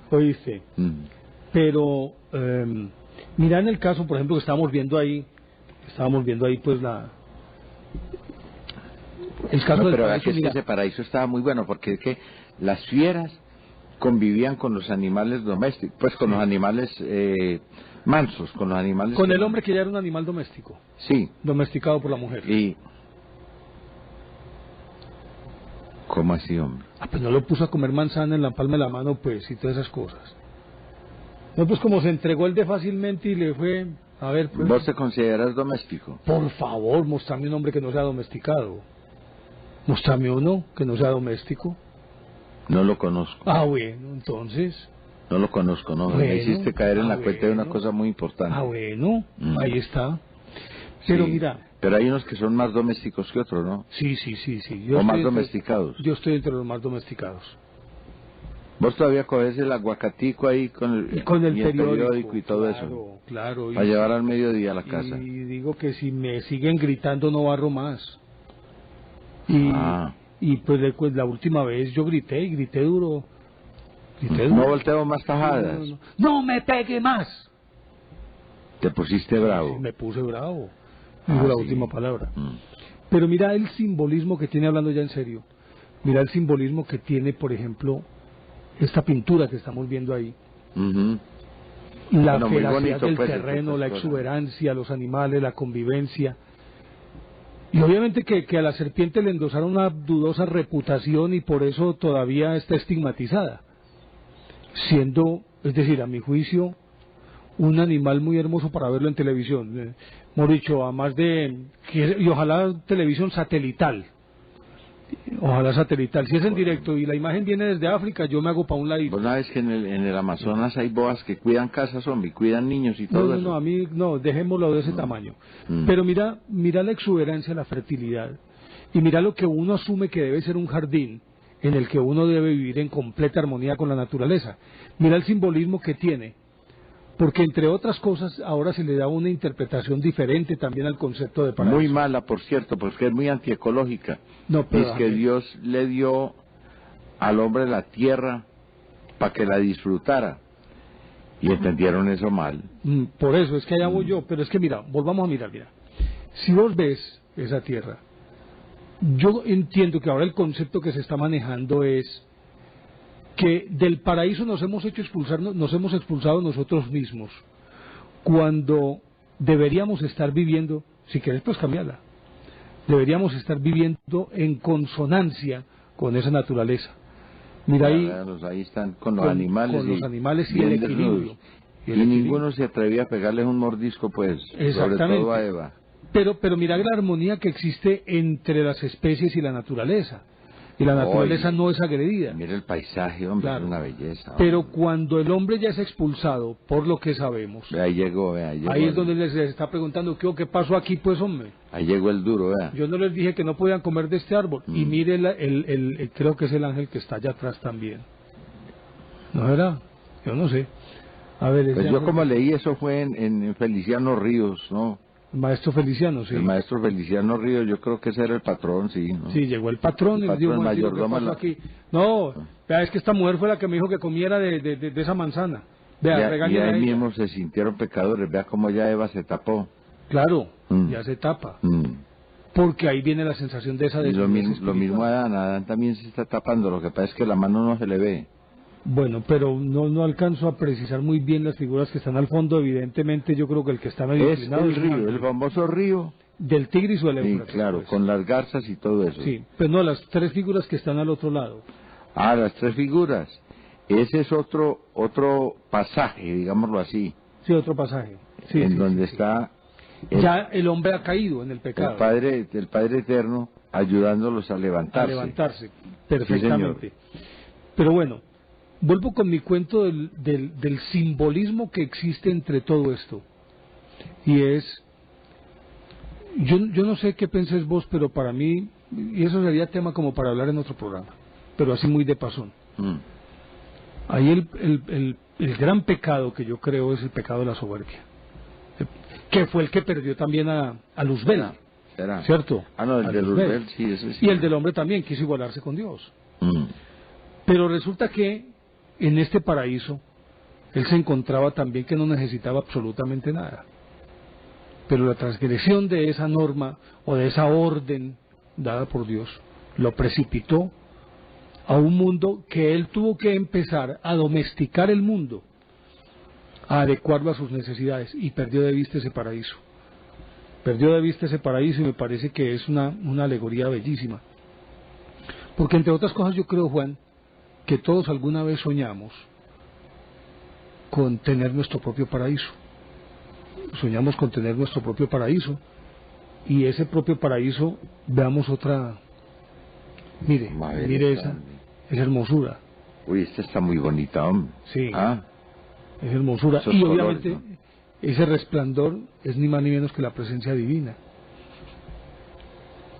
Oíste. Pero mira, en el caso, por ejemplo, que estábamos viendo ahí pues el caso del paraíso. Pero es que ese paraíso estaba muy bueno, porque es que las fieras convivían con los animales domésticos, pues con los animales mansos, con los animales... Con el hombre, que ya era un animal doméstico. Sí. Domesticado por la mujer. Y... ¿Cómo así, hombre? Pues no lo puso a comer manzana en la palma de la mano, pues, y todas esas cosas. No, pues como se entregó el de fácilmente y le fue... A ver, pues... ¿Vos te consideras doméstico? Por favor, mostrame un hombre que no sea domesticado. Mostrame uno que no sea doméstico. No lo conozco. Bueno, entonces... No lo conozco, no. Me hiciste caer en la cuenta de una cosa muy importante. Bueno, ahí está. Pero sí, mira... Pero hay unos que son más domésticos que otros, ¿no? Sí. O más domesticados. Yo estoy entre los más domesticados. ¿Vos todavía coges el aguacatico ahí con el periódico y todo eso? Claro. Para llevar al mediodía a la casa. Y digo que si me siguen gritando no barro más. Y pues la última vez yo grité duro. No volteo más tajadas. No me pegue más. Te pusiste bravo. Sí, me puse bravo. Digo la última palabra. Pero mira el simbolismo que tiene, hablando ya en serio. Mira el simbolismo que tiene, por ejemplo, esta pintura que estamos viendo ahí. La feracidad del terreno, la exuberancia, los animales, la convivencia. Y obviamente que a la serpiente le endosaron una dudosa reputación y por eso todavía está estigmatizada. Siendo, es decir, a mi juicio, un animal muy hermoso para verlo en televisión. Hemos dicho, a más de... y ojalá televisión satelital. Ojalá satelital. Si es en directo y la imagen viene desde África, yo me hago para un ladito. ¿Vos sabes que en el Amazonas hay boas que cuidan casas, hombre, cuidan niños y todo eso? No, a mí no, dejémoslo de ese tamaño. Pero mira la exuberancia, la fertilidad. Y mira lo que uno asume que debe ser un jardín en el que uno debe vivir en completa armonía con la naturaleza. Mira el simbolismo que tiene. Porque entre otras cosas ahora se le da una interpretación diferente también al concepto de paraíso. Muy mala, por cierto, porque es muy antiecológica. No, pero es que Dios le dio al hombre la tierra para que la disfrutara. Y entendieron eso mal. Por eso, es que allá voy yo. Pero es que mira, volvamos a mirar, mira. Si vos ves esa tierra, yo entiendo que ahora el concepto que se está manejando es que del paraíso nos hemos expulsado nosotros mismos, cuando deberíamos estar viviendo, si querés pues cambiarla, deberíamos estar viviendo en consonancia con esa naturaleza. Mira ahí están con los animales y el equilibrio. Y ninguno se atrevía a pegarles un mordisco, pues, sobre todo a Eva. Pero mira la armonía que existe entre las especies y la naturaleza. Y la naturaleza no es agredida. Mira el paisaje, hombre, claro. Es una belleza. Pero cuando el hombre ya es expulsado, por lo que sabemos... Ahí llegó. Ahí es donde les está preguntando, ¿qué pasó aquí, pues, hombre? Ahí llegó el duro, vea. Yo no les dije que no podían comer de este árbol. Y mire, creo que es el ángel que está allá atrás también. ¿No era? Yo no sé. A ver, pues yo como leí, eso fue en Feliciano Ríos, ¿no? El maestro Feliciano, sí. El maestro Feliciano Ríos, yo creo que ese era el patrón, sí, ¿no? Sí, llegó el patrón y le dijo, mayordomo aquí. No, vea, es que esta mujer fue la que me dijo que comiera de esa manzana. Vea, y ahí mismo se sintieron pecadores, vea cómo ya Eva se tapó. Claro, ya se tapa. Porque ahí viene la sensación de esa y lo mismo Adán también se está tapando, lo que pasa es que la mano no se le ve. Bueno, pero no alcanzo a precisar muy bien las figuras que están al fondo. Evidentemente yo creo que el que está medio inclinado es el río, el famoso río del Tigris o el Éufrates. Sí, claro, pues, con las garzas y todo eso. Sí, pero no, las tres figuras que están al otro lado. Ah, las tres figuras. Ese es otro pasaje, digámoslo así. Sí, otro pasaje. Sí, en donde está... ya el hombre ha caído en el pecado. El Padre Eterno ayudándolos a levantarse. A levantarse, perfectamente. Sí, pero bueno, vuelvo con mi cuento del simbolismo que existe entre todo esto. Y es... Yo no sé qué penséis vos, pero para mí, y eso sería tema como para hablar en otro programa, pero así muy de pasón. Ahí el gran pecado que yo creo es el pecado de la soberbia, que fue el que perdió también a Luzbel, ¿cierto? Ah, no, el de Luzbel, sí, ese sí. Y el del hombre también quiso igualarse con Dios. Pero resulta que en este paraíso él se encontraba también que no necesitaba absolutamente nada. Pero la transgresión de esa norma o de esa orden dada por Dios lo precipitó a un mundo que él tuvo que empezar a domesticar el mundo, a adecuarlo a sus necesidades, y perdió de vista ese paraíso. Perdió de vista ese paraíso y me parece que es una alegoría bellísima. Porque entre otras cosas yo creo, Juan, que todos alguna vez soñamos con tener nuestro propio paraíso. Soñamos con tener nuestro propio paraíso, y ese propio paraíso, veamos otra, mire esa hermosura. Uy, esta está muy bonita, hombre. Sí, es hermosura. Esos y colores, obviamente ¿no? Ese resplandor es ni más ni menos que la presencia divina.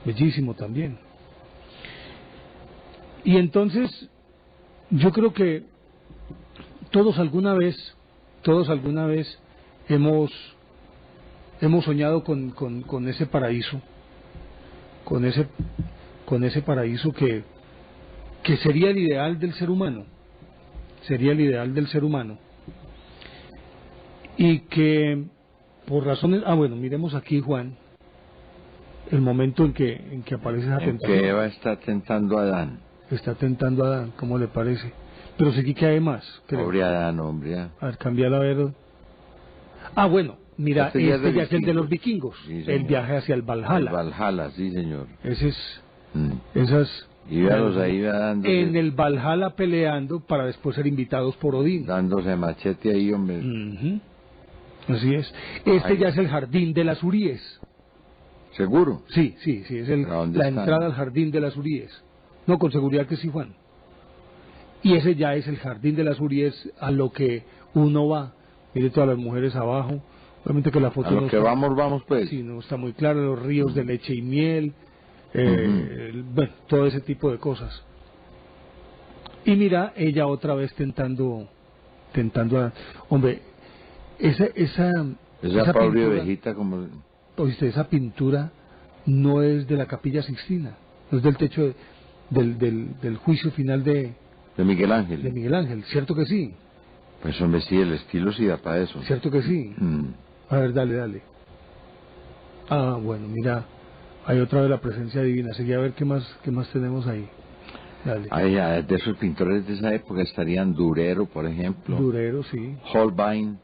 Bellísimo también. Y entonces yo creo que todos alguna vez hemos soñado con ese paraíso, con ese paraíso que sería el ideal del ser humano, y que por razones, bueno, miremos aquí, Juan, el momento en que aparece esa tentación. Que Eva está tentando a Adán. Está tentando a Adán, ¿cómo le parece? Pero sí que hay más. Pobre Adán, hombre. A ver, cambiar a ver. Bueno, mira, este ya es el de los vikingos, sí, el viaje hacia el Valhalla. El Valhalla, sí, señor. Ese es, esas... Y véalos ahí dándose... En el Valhalla peleando para después ser invitados por Odín. Dándose machete ahí, hombre. Así es. Ya es el jardín de las Uríes. ¿Seguro? Sí, es la entrada al jardín de las Uríes. No, con seguridad que sí, Juan. Y ese ya es el jardín de las Uríes a lo que uno va. Mire todas las mujeres abajo. Obviamente que la foto a lo que está, vamos pues. Sí, no está muy claro. Los ríos de leche y miel. Bueno, todo ese tipo de cosas. Y mira, ella otra vez tentando a... Hombre, esa pobre pintura, ovejita como... Oíste, esa pintura no es de la Capilla Sixtina, no es del techo del juicio final de Miguel Ángel. De Miguel Ángel, ¿cierto que sí? Pues hombre, sí, el estilo sí da para eso. ¿Cierto que sí? A ver, dale. Bueno, mira, hay otra vez la presencia divina. Seguí a ver qué más tenemos ahí. Dale. De esos pintores de esa época estarían Durero, por ejemplo. Durero, sí. Holbein.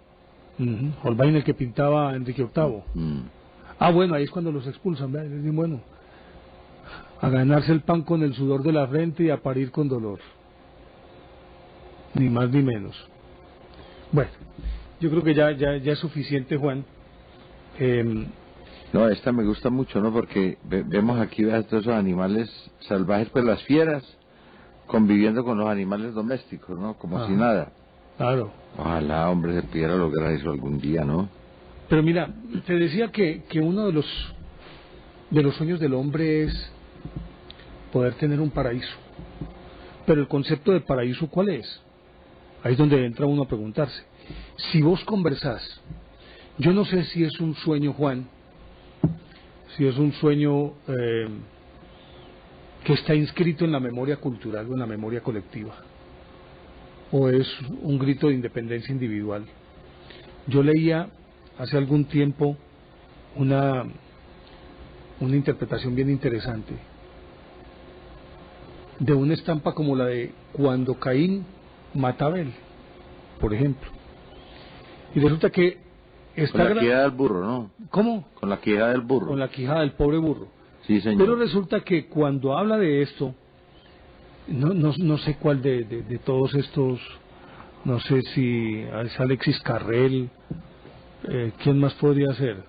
Holbein, el que pintaba Enrique VIII. Bueno, ahí es cuando los expulsan, ¿verdad? Les dicen, bueno, a ganarse el pan con el sudor de la frente y a parir con dolor. Ni más ni menos. Bueno, yo creo que ya es suficiente, Juan. No, esta me gusta mucho, ¿no? Porque vemos aquí todos esos animales salvajes, pues las fieras conviviendo con los animales domésticos, ¿no? Como si nada. Claro. Ojalá, hombre, se pudiera lograr eso algún día, ¿no? Pero mira, te decía que uno de los sueños del hombre es poder tener un paraíso. Pero el concepto de paraíso, ¿cuál es? Ahí es donde entra uno a preguntarse. Si vos conversás, yo no sé si es un sueño, Juan, si es un sueño que está inscrito en la memoria cultural o en la memoria colectiva, o es un grito de independencia individual. Yo leía hace algún tiempo una interpretación bien interesante de una estampa como la de cuando Caín mata a Abel, por ejemplo. Y resulta que está... Con la quijada del burro, ¿no? ¿Cómo? Con la quijada del burro. Con la quijada del pobre burro. Sí, señor. Pero resulta que cuando habla de esto, no sé cuál de todos estos, no sé si es Alexis Carrel, ¿quién más podría ser?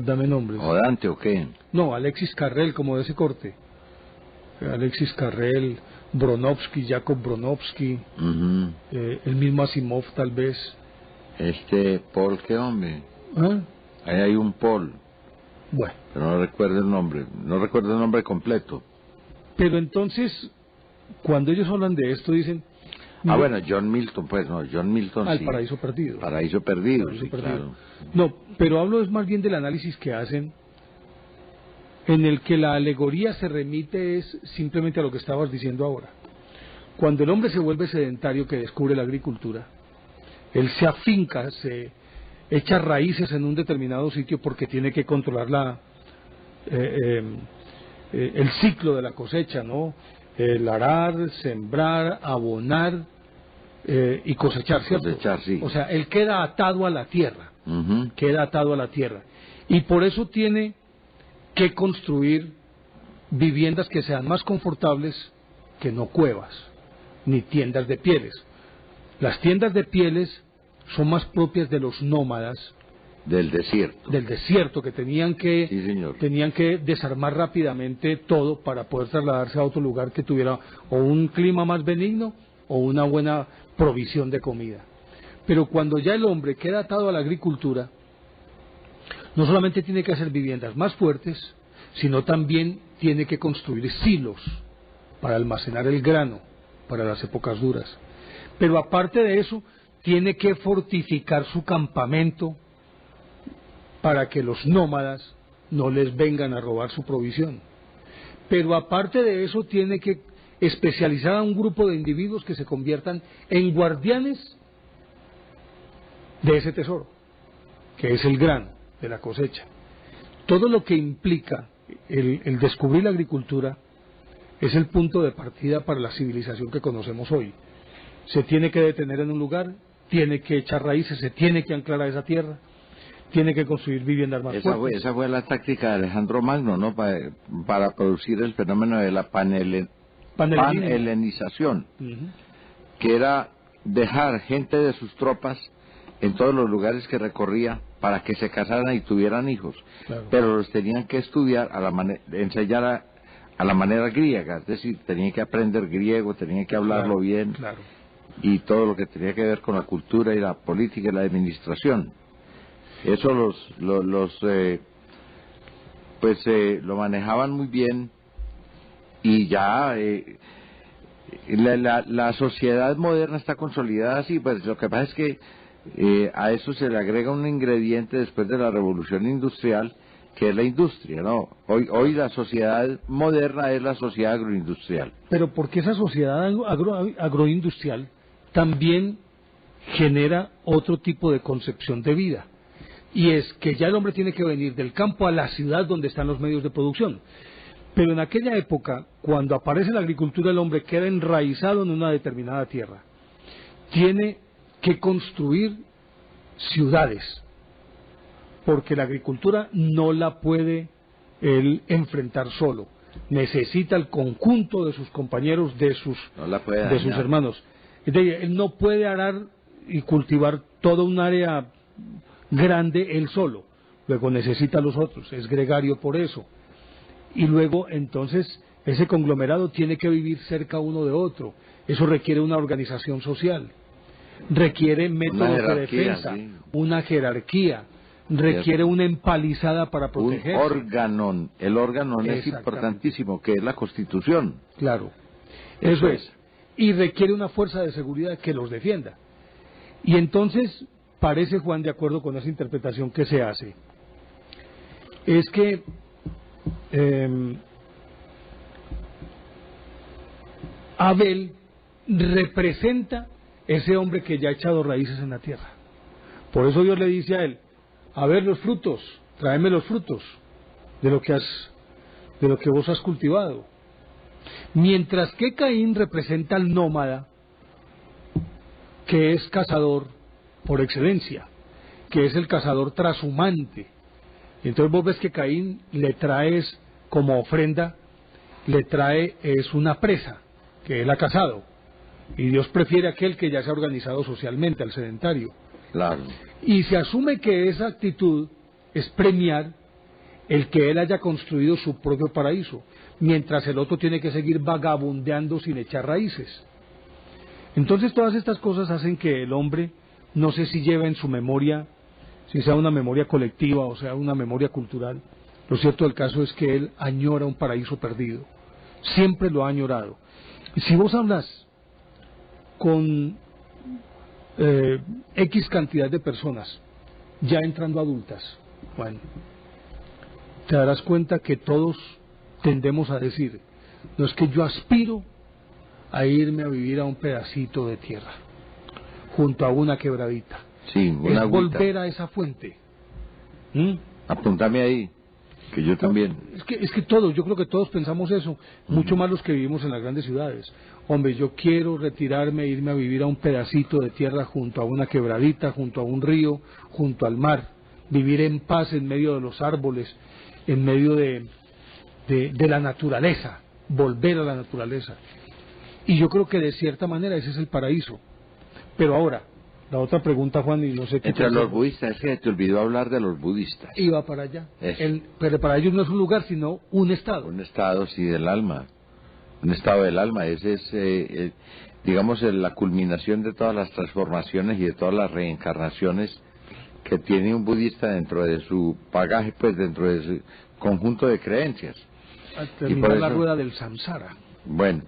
Dame nombres. ¿O Dante o qué? No, Alexis Carrel, como de ese corte. Alexis Carrel, Bronowski, Jacob Bronowski, el mismo Asimov tal vez. Paul, ¿qué hombre? ¿Ah? Ahí hay un Paul. Bueno. Pero no recuerdo el nombre completo. Pero entonces, cuando ellos hablan de esto, dicen... bueno, John Milton, pues no, John Milton al sí. Paraíso Perdido. Paraíso Perdido, Paraíso sí, Perdido. claro. No, pero hablo es más bien del análisis que hacen, en el que la alegoría se remite es simplemente a lo que estabas diciendo ahora. Cuando el hombre se vuelve sedentario, que descubre la agricultura, él se afinca, se echa raíces en un determinado sitio porque tiene que controlar el ciclo de la cosecha, ¿no? El arar, sembrar, abonar y cosechar, ¿cierto? Cosechar, sí. O sea, él queda atado a la tierra, queda atado a la tierra. Y por eso tiene que construir viviendas que sean más confortables que no cuevas, ni tiendas de pieles. Las tiendas de pieles son más propias de los nómadas del desierto, que tenían que sí, señor. tenían que desarmar rápidamente todo para poder trasladarse a otro lugar que tuviera o un clima más benigno o una buena provisión de comida. Pero cuando ya el hombre queda atado a la agricultura, no solamente tiene que hacer viviendas más fuertes, sino también tiene que construir silos para almacenar el grano para las épocas duras. Pero aparte de eso, tiene que fortificar su campamento para que los nómadas no les vengan a robar su provisión. Pero aparte de eso, tiene que especializar a un grupo de individuos que se conviertan en guardianes de ese tesoro, que es el grano de la cosecha. Todo lo que implica el descubrir la agricultura es el punto de partida para la civilización que conocemos hoy. Se tiene que detener en un lugar, tiene que echar raíces, se tiene que anclar a esa tierra, tiene que construir viviendas más fuertes. Esa fue la táctica de Alejandro Magno, ¿no? Para producir el fenómeno de la panhelenización, que era dejar gente de sus tropas en todos los lugares que recorría para que se casaran y tuvieran hijos, claro. Pero los tenían que estudiar enseñar a la manera griega, es decir, tenían que aprender griego, tenían que hablarlo bien, claro. Y todo lo que tenía que ver con la cultura y la política y la administración. Eso lo manejaban muy bien, y ya la sociedad moderna está consolidada así. Pues lo que pasa es que a eso se le agrega un ingrediente después de la revolución industrial, que es la industria, ¿no? Hoy la sociedad moderna es la sociedad agroindustrial. Pero porque esa sociedad agroindustrial también genera otro tipo de concepción de vida, y es que ya el hombre tiene que venir del campo a la ciudad donde están los medios de producción. Pero en aquella época, cuando aparece la agricultura, el hombre queda enraizado en una determinada tierra. Tiene que construir ciudades, porque la agricultura no la puede él enfrentar solo. Necesita el conjunto de sus compañeros, de sus hermanos. Es decir, él no puede arar y cultivar toda un área grande él solo. Luego necesita a los otros, es gregario por eso. Y luego entonces ese conglomerado tiene que vivir cerca uno de otro. Eso requiere una organización social, requiere métodos de defensa, sí. Una jerarquía, requiere una empalizada para protegerse. El órgano es importantísimo, que es la Constitución. Claro, eso es. Y requiere una fuerza de seguridad que los defienda. Y entonces, parece, Juan, de acuerdo con esa interpretación que se hace, es que Abel representa ese hombre que ya ha echado raíces en la tierra. Por eso Dios le dice a él: a ver los frutos, tráeme los frutos de lo que vos has cultivado. Mientras que Caín representa al nómada, que es cazador por excelencia, que es el cazador trashumante. Entonces vos ves que Caín le traes como ofrenda, le trae es una presa, que él ha cazado, y Dios prefiere aquel que ya se ha organizado socialmente, al sedentario. Claro. Y se asume que esa actitud es premiar el que él haya construido su propio paraíso, mientras el otro tiene que seguir vagabundeando sin echar raíces. Entonces todas estas cosas hacen que el hombre, no sé si lleva en su memoria, si sea una memoria colectiva o sea una memoria cultural, lo cierto del caso es que él añora un paraíso perdido, siempre lo ha añorado. Y si vos hablas con X cantidad de personas, ya entrando adultas, bueno, te darás cuenta que todos tendemos a decir: no, es que yo aspiro a irme a vivir a un pedacito de tierra, junto a una quebradita. Sí, una es agüita. Volver a esa fuente. Apúntame ahí, que yo también. Es que todos, yo creo que todos pensamos eso, mucho más los que vivimos en las grandes ciudades. Hombre, yo quiero retirarme, irme a vivir a un pedacito de tierra junto a una quebradita, junto a un río, junto al mar, vivir en paz en medio de los árboles, en medio de la naturaleza, volver a la naturaleza. Y yo creo que de cierta manera ese es el paraíso. Pero ahora, la otra pregunta, Juan, y no sé qué... Entre los budistas, es que te olvidó hablar de los budistas. Iba para allá. Pero para ellos no es un lugar, sino un estado. Un estado, sí, del alma. Un estado del alma. Ese es, digamos, la culminación de todas las transformaciones y de todas las reencarnaciones que tiene un budista dentro de su bagaje, pues dentro de su conjunto de creencias. Al terminar la rueda del samsara. Bueno,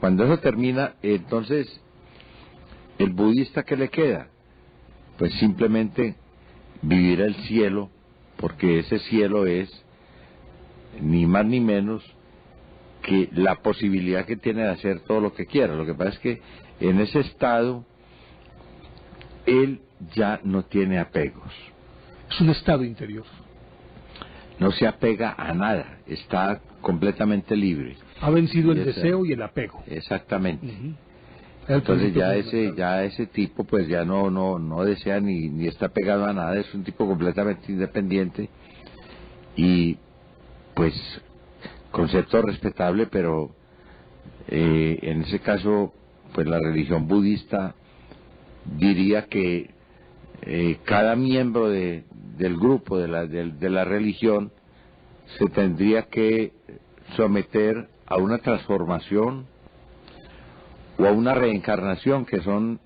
cuando eso termina, entonces, ¿el budista qué le queda? Pues simplemente vivir el cielo, porque ese cielo es ni más ni menos que la posibilidad que tiene de hacer todo lo que quiera. Lo que pasa es que en ese estado él ya no tiene apegos. Es un estado interior. No se apega a nada, está completamente libre. Ha vencido el deseo y el apego. Exactamente. Entonces ya ese tipo pues ya no desea ni está pegado a nada, es un tipo completamente independiente y pues concepto respetable, pero en ese caso pues la religión budista diría que cada miembro del grupo de la religión se tendría que someter a una transformación o a una reencarnación, que son,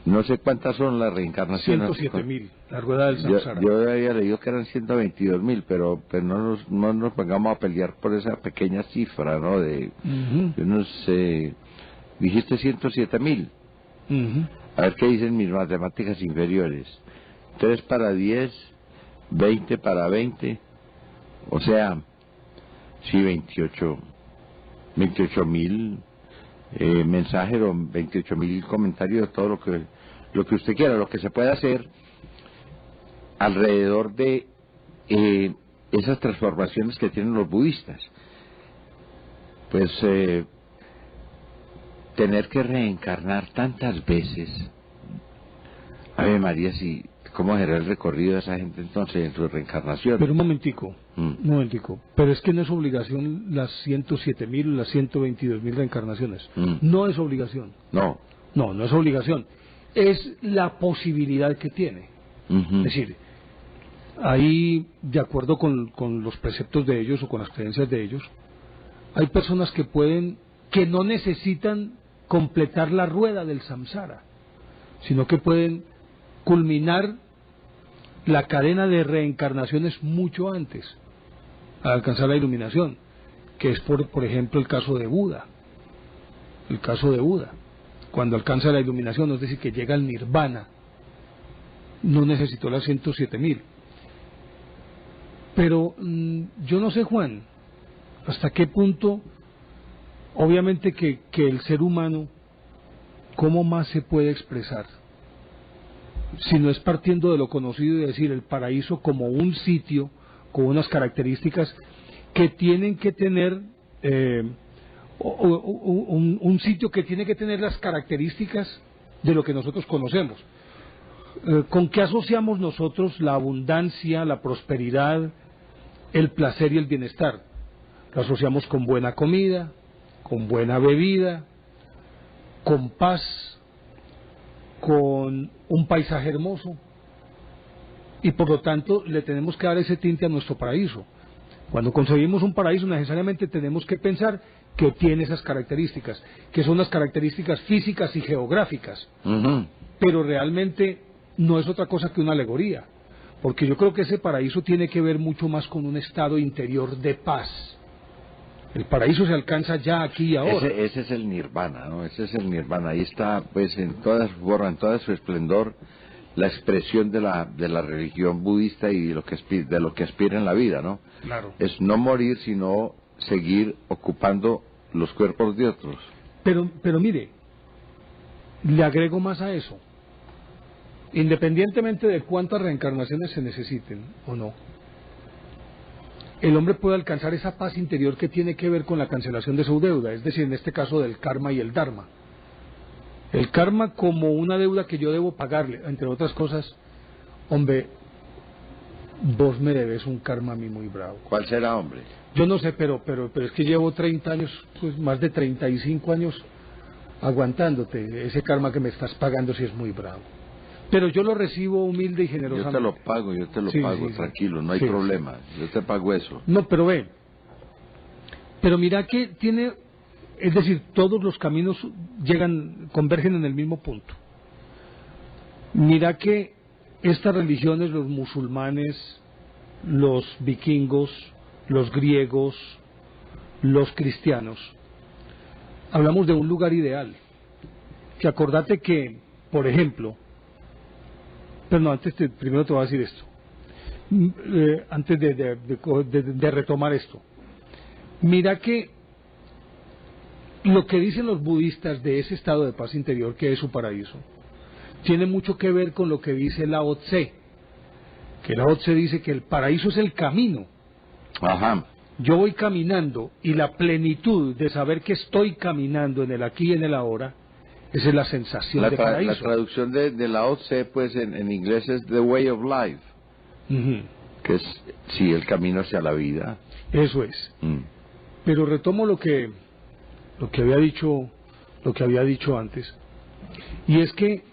no sé cuántas son las reencarnaciones. 107.000, la rueda del samsara. Yo había leído que eran 122.000, pero no nos pongamos a pelear por esa pequeña cifra, ¿no? Yo no sé, dijiste 107.000. A ver qué dicen mis matemáticas inferiores. 3 para 10, 20 para 20, o sea, sí, 28.000 mensajes o 28.000 comentarios, todo lo que usted quiera, lo que se puede hacer alrededor de esas transformaciones que tienen los budistas. Pues tener que reencarnar tantas veces, Ave María, sí. ¿Cómo será el recorrido de esa gente entonces en su reencarnación? Pero un momentico, pero es que no es obligación las 107.000 o las 122.000 reencarnaciones. No es obligación. No es obligación. Es la posibilidad que tiene. Es decir, ahí, de acuerdo con los preceptos de ellos o con las creencias de ellos, hay personas que no necesitan completar la rueda del samsara, sino que pueden culminar la cadena de reencarnaciones mucho antes, al alcanzar la iluminación, que es por ejemplo el caso de Buda. Cuando alcanza la iluminación, es decir, que llega al nirvana, no necesitó las 107.000. Pero yo no sé, Juan, hasta qué punto, obviamente que el ser humano, ¿cómo más se puede expresar? Si no es partiendo de lo conocido y decir el paraíso como un sitio con unas características que tienen que tener, un sitio que tiene que tener las características de lo que nosotros conocemos. ¿Con qué asociamos nosotros la abundancia, la prosperidad, el placer y el bienestar? Lo asociamos con buena comida, con buena bebida, con paz, con un paisaje hermoso, y por lo tanto le tenemos que dar ese tinte a nuestro paraíso. Cuando conseguimos un paraíso necesariamente tenemos que pensar que tiene esas características, que son las características físicas y geográficas, pero realmente no es otra cosa que una alegoría, porque yo creo que ese paraíso tiene que ver mucho más con un estado interior de paz. El paraíso se alcanza ya aquí y ahora. Ese es el nirvana, ¿no? Ese es el nirvana. Ahí está, pues, en toda su forma, en toda su esplendor, la expresión de la religión budista y de lo que aspira en la vida, ¿no? Claro. Es no morir, sino seguir ocupando los cuerpos de otros. Pero mire, le agrego más a eso. Independientemente de cuántas reencarnaciones se necesiten o no, el hombre puede alcanzar esa paz interior que tiene que ver con la cancelación de su deuda, es decir, en este caso del karma y el dharma. El karma como una deuda que yo debo pagarle, entre otras cosas. Hombre, vos me debes un karma a mí muy bravo. ¿Cuál será, hombre? Yo no sé, pero es que llevo 30 años, pues más de 35 años aguantándote. Ese karma que me estás pagando sí es muy bravo. Pero yo lo recibo humilde y generosamente. Yo te lo pago, sí, tranquilo, no hay problema. Yo te pago eso. No, pero pero mira que tiene, es decir, todos los caminos convergen en el mismo punto. Mira que estas religiones, los musulmanes, los vikingos, los griegos, los cristianos, hablamos de un lugar ideal. Que acordate que, por ejemplo, pero no, primero te voy a decir esto, antes de retomar esto. Mira que lo que dicen los budistas de ese estado de paz interior, que es su paraíso, tiene mucho que ver con lo que dice Lao Tse, que Lao Tse dice que el paraíso es el camino. Ajá. Yo voy caminando y la plenitud de saber que estoy caminando en el aquí y en el ahora, esa es la sensación de paraíso. La traducción de Lao Tse, pues en inglés es The Way of Life, que es, sí, el camino hacia la vida. Eso es. Pero retomo lo que había dicho antes, y es que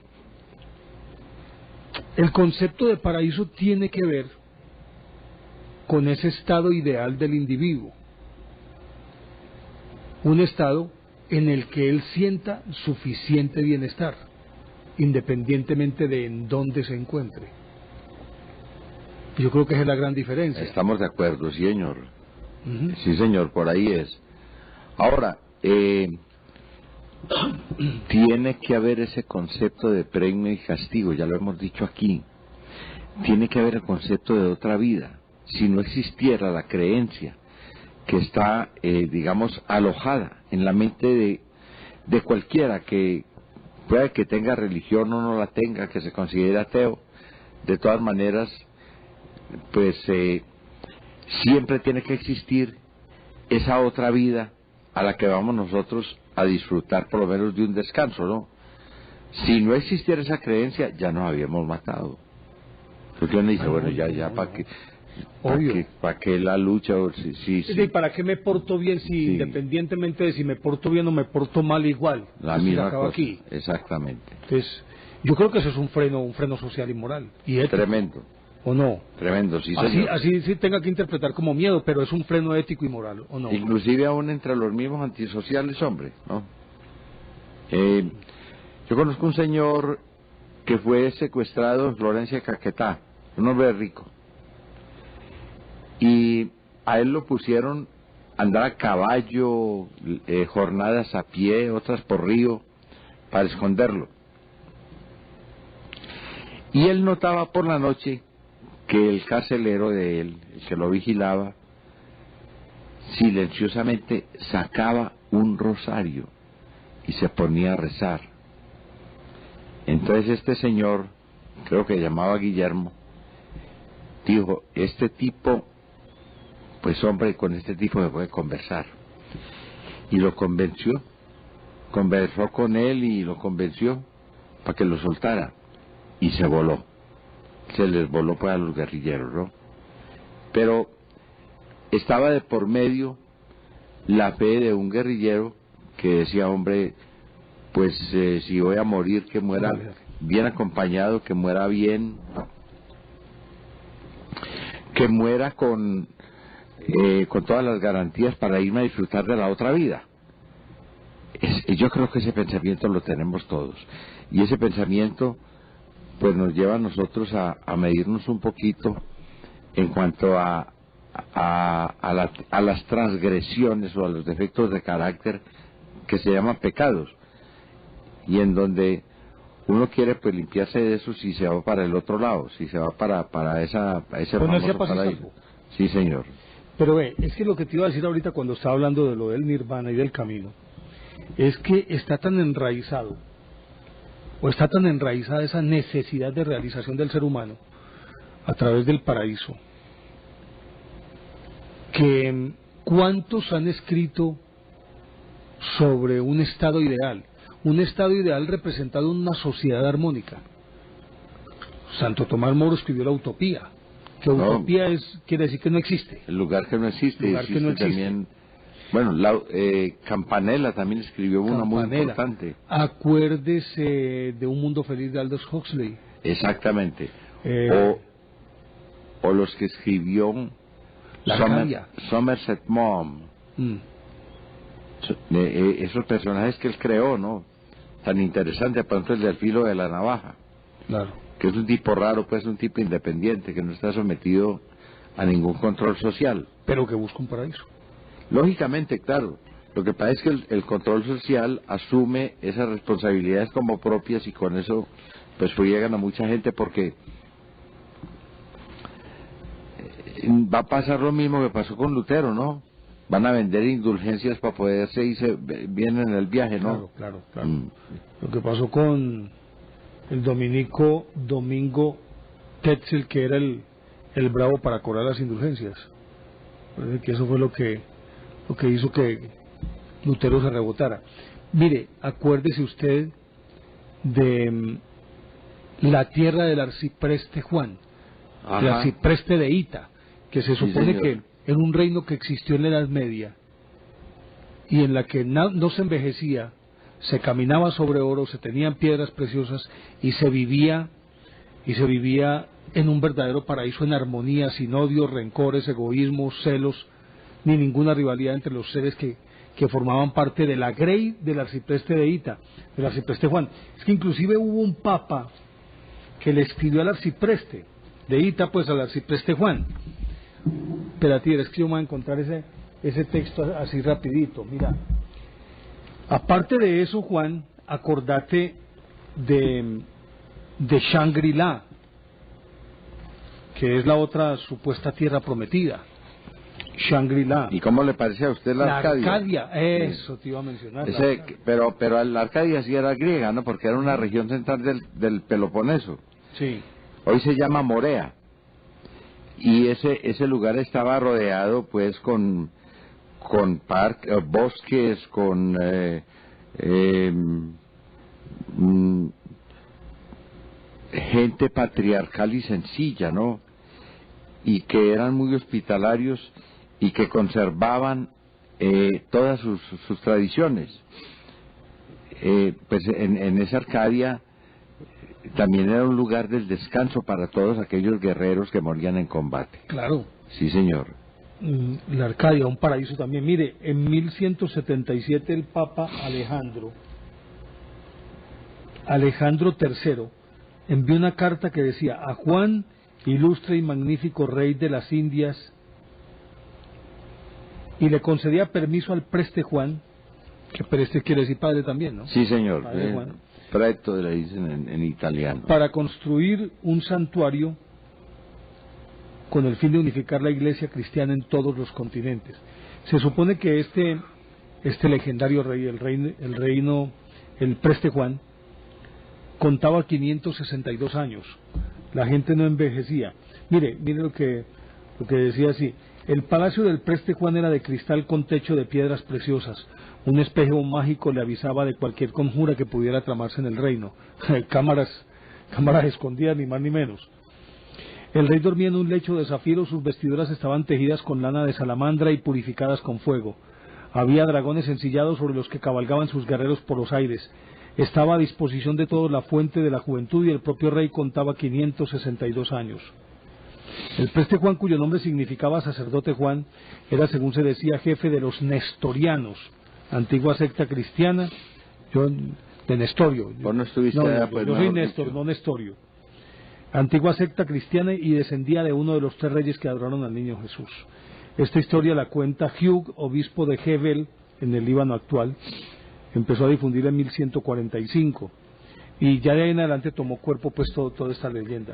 el concepto de paraíso tiene que ver con ese estado ideal del individuo, un estado en el que él sienta suficiente bienestar, independientemente de en dónde se encuentre. Yo creo que esa es la gran diferencia. Estamos de acuerdo, sí, señor. Sí, señor, por ahí es. Ahora, tiene que haber ese concepto de premio y castigo, ya lo hemos dicho aquí. Tiene que haber el concepto de otra vida. Si no existiera la creencia que está, digamos, alojada en la mente de cualquiera, que pueda que tenga religión o no la tenga, que se considere ateo, de todas maneras, pues siempre tiene que existir esa otra vida a la que vamos nosotros a disfrutar por lo menos de un descanso, ¿no? Si no existiera esa creencia, ya nos habíamos matado. Porque uno dice, bueno, ya, ¿para qué? ¿Para qué la lucha? Sí. ¿Para qué me porto bien si independientemente de si me porto bien o me porto mal igual? La misma cosa. Aquí. Exactamente. Entonces, yo creo que eso es un freno social y moral. Y ético. Tremendo. ¿O no? Tremendo, sí, señor. Así sí tenga que interpretar como miedo, pero es un freno ético y moral, ¿o no? Inclusive aún entre los mismos antisociales, hombre, ¿no? Yo conozco un señor que fue secuestrado en Florencia, Caquetá, un hombre rico. Y a él lo pusieron a andar a caballo, jornadas a pie, otras por río, para esconderlo. Y él notaba por la noche que el carcelero de él, el que lo vigilaba, silenciosamente sacaba un rosario y se ponía a rezar. Entonces este señor, creo que llamaba Guillermo, dijo, este tipo, pues hombre, con este tipo se puede conversar. Y lo convenció, conversó con él y lo convenció para que lo soltara. Y se voló, se les voló para los guerrilleros, ¿no? Pero estaba de por medio la fe de un guerrillero que decía, hombre, pues si voy a morir, que muera bien acompañado, que muera bien, que muera con todas las garantías para irme a disfrutar de la otra vida. Yo creo que ese pensamiento lo tenemos todos, y ese pensamiento pues nos lleva a nosotros a medirnos un poquito en cuanto a las transgresiones o a los defectos de carácter que se llaman pecados, y en donde uno quiere pues limpiarse de eso si se va para el otro lado, si se va para ese famoso paraíso. Sí, señor. Pero es que lo que te iba a decir ahorita cuando estaba hablando de lo del nirvana y del camino, es que está tan enraizado, o está tan enraizada esa necesidad de realización del ser humano a través del paraíso, que ¿cuántos han escrito sobre un estado ideal? Un estado ideal representado en una sociedad armónica. Santo Tomás Moro escribió la utopía, que utopía quiere decir que no existe. El lugar que no existe, que no existe. También, bueno, Campanella también escribió una muy importante. Acuérdese de Un Mundo Feliz de Aldous Huxley. Exactamente. O los que escribió Somerset Maugham. Esos personajes que él creó, ¿no? Tan interesante, por ejemplo, el del filo de la navaja. Claro. Que es un tipo raro, pues un tipo independiente, que no está sometido a ningún control social. Pero que busca un paraíso. Lógicamente, claro. Lo que pasa es que el control social asume esas responsabilidades como propias, y con eso pues llegan a mucha gente, porque va a pasar lo mismo que pasó con Lutero, ¿no? Van a vender indulgencias para poderse irse bien en el viaje, ¿no? Claro. Lo que pasó con el dominico Domingo Tetzel, que era el bravo para cobrar las indulgencias. Parece que eso fue lo que hizo que Lutero se rebotara. Mire, acuérdese usted de la tierra del arcipreste Juan, el arcipreste de Ita, que se supone que en un reino que existió en la Edad Media y en la que no se envejecía, se caminaba sobre oro, se tenían piedras preciosas y se vivía en un verdadero paraíso, en armonía, sin odios, rencores, egoísmos, celos, ni ninguna rivalidad entre los seres que formaban parte de la grey del arcipreste de Ita, del arcipreste Juan. Es que inclusive hubo un papa que le escribió al arcipreste de Ita, pues al arcipreste Juan. Espérate, es que yo me voy a encontrar ese texto así rapidito. Mira, aparte de eso, Juan, acordate de Shangri-La, que es la otra supuesta tierra prometida. Shangri-La. ¿Y cómo le parece a usted la Arcadia? La Arcadia, eso te iba a mencionar. Pero la Arcadia sí era griega, ¿no? Porque era una región central del Peloponeso. Sí. Hoy se llama Morea. Y ese lugar estaba rodeado pues con bosques, con gente patriarcal y sencilla, ¿no? Y que eran muy hospitalarios y que conservaban todas sus tradiciones. Pues en esa Arcadia también era un lugar del descanso para todos aquellos guerreros que morían en combate. Claro. Sí, señor. La Arcadia, un paraíso también. Mire, en 1177 el Papa Alejandro III envió una carta que decía: a Juan, ilustre y magnífico rey de las Indias, y le concedía permiso al preste Juan, que preste quiere decir padre también, ¿no? Sí, señor. Padre Juan, Preto le dicen en italiano. Para construir un santuario con el fin de unificar la iglesia cristiana en todos los continentes. Se supone que este legendario rey, el Preste Juan, contaba 562 años. La gente no envejecía. Mire lo que decía así. El palacio del Preste Juan era de cristal con techo de piedras preciosas. Un espejo mágico le avisaba de cualquier conjura que pudiera tramarse en el reino. Cámaras escondidas, ni más ni menos. El rey dormía en un lecho de zafiro, sus vestiduras estaban tejidas con lana de salamandra y purificadas con fuego. Había dragones ensillados sobre los que cabalgaban sus guerreros por los aires. Estaba a disposición de todos la fuente de la juventud y el propio rey contaba 562 años. El Preste Juan, cuyo nombre significaba sacerdote Juan, era, según se decía, jefe de los nestorianos, antigua secta cristiana. Yo, de Nestorio. ¿Vos no estuviste allá? Pues yo soy Néstor, no Nestorio. Antigua secta cristiana y descendía de uno de los 3 reyes que adoraron al niño Jesús. Esta historia la cuenta Hugh, obispo de Hebel, en el Líbano actual. Empezó a difundir en 1145 y ya de ahí en adelante tomó cuerpo pues toda esta leyenda.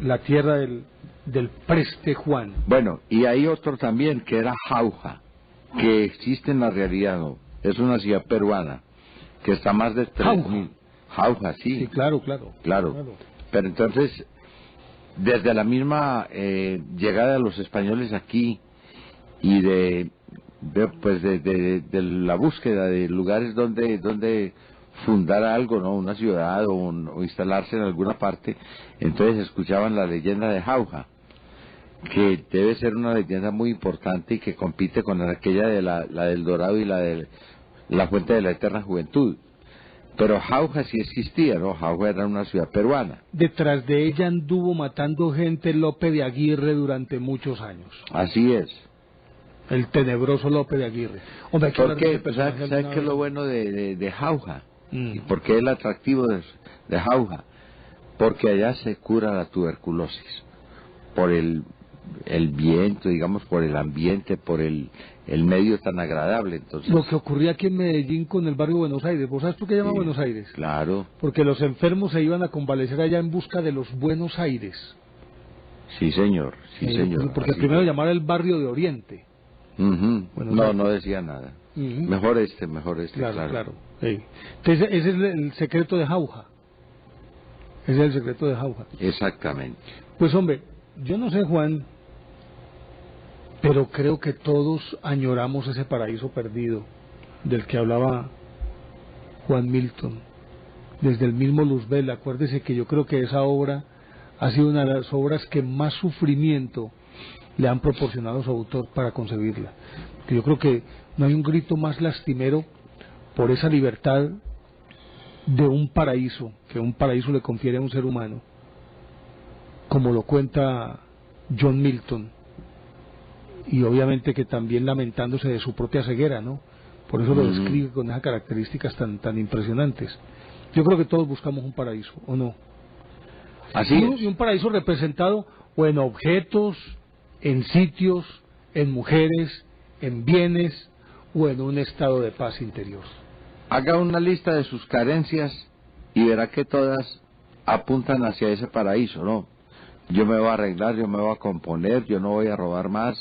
La tierra del Preste Juan. Bueno, y hay otro también que era Jauja, que existe en la realidad, ¿no? Es una ciudad peruana que está más de 3.000. Jauja, sí. Sí, claro. Pero entonces, desde la misma llegada de los españoles aquí y de la búsqueda de lugares donde fundar algo, ¿no? Una ciudad o instalarse en alguna parte, entonces escuchaban la leyenda de Jauja, que debe ser una leyenda muy importante y que compite con aquella de la del Dorado y la de la Fuente de la Eterna Juventud. Pero Jauja sí existía, ¿no? Jauja era una ciudad peruana. Detrás de ella anduvo matando gente Lope de Aguirre durante muchos años. Así es. El tenebroso Lope de Aguirre. Hombre, ¿por qué? ¿Sabes qué es lo bueno de Jauja? ¿Y por qué es el atractivo de Jauja? Porque allá se cura la tuberculosis. Por el viento, digamos, por el ambiente, por el medio tan agradable. Entonces, lo que ocurría aquí en Medellín con el barrio Buenos Aires. ¿Vos sabes por qué llama Buenos Aires? Claro. Porque los enfermos se iban a convalecer allá en busca de los Buenos Aires. Sí, señor. Porque primero llamaba el barrio de Oriente. No decía nada. Mejor este. Claro. Sí. Entonces, ese es el secreto de Jauja. Exactamente. Pues hombre, yo no sé, Juan, pero creo que todos añoramos ese paraíso perdido del que hablaba Juan Milton. Desde el mismo Luzbel, acuérdese que yo creo que esa obra ha sido una de las obras que más sufrimiento le han proporcionado a su autor para concebirla. Que yo creo que no hay un grito más lastimero por esa libertad de un paraíso, que un paraíso le confiere a un ser humano, como lo cuenta John Milton, y obviamente que también lamentándose de su propia ceguera, ¿no? Por eso lo describe con esas características tan impresionantes. Yo creo que todos buscamos un paraíso, ¿o no? Así es. Y un paraíso representado o en objetos, en sitios, en mujeres, en bienes o en un estado de paz interior. Haga una lista de sus carencias y verá que todas apuntan hacia ese paraíso, ¿no? Yo me voy a arreglar, yo me voy a componer, yo no voy a robar más.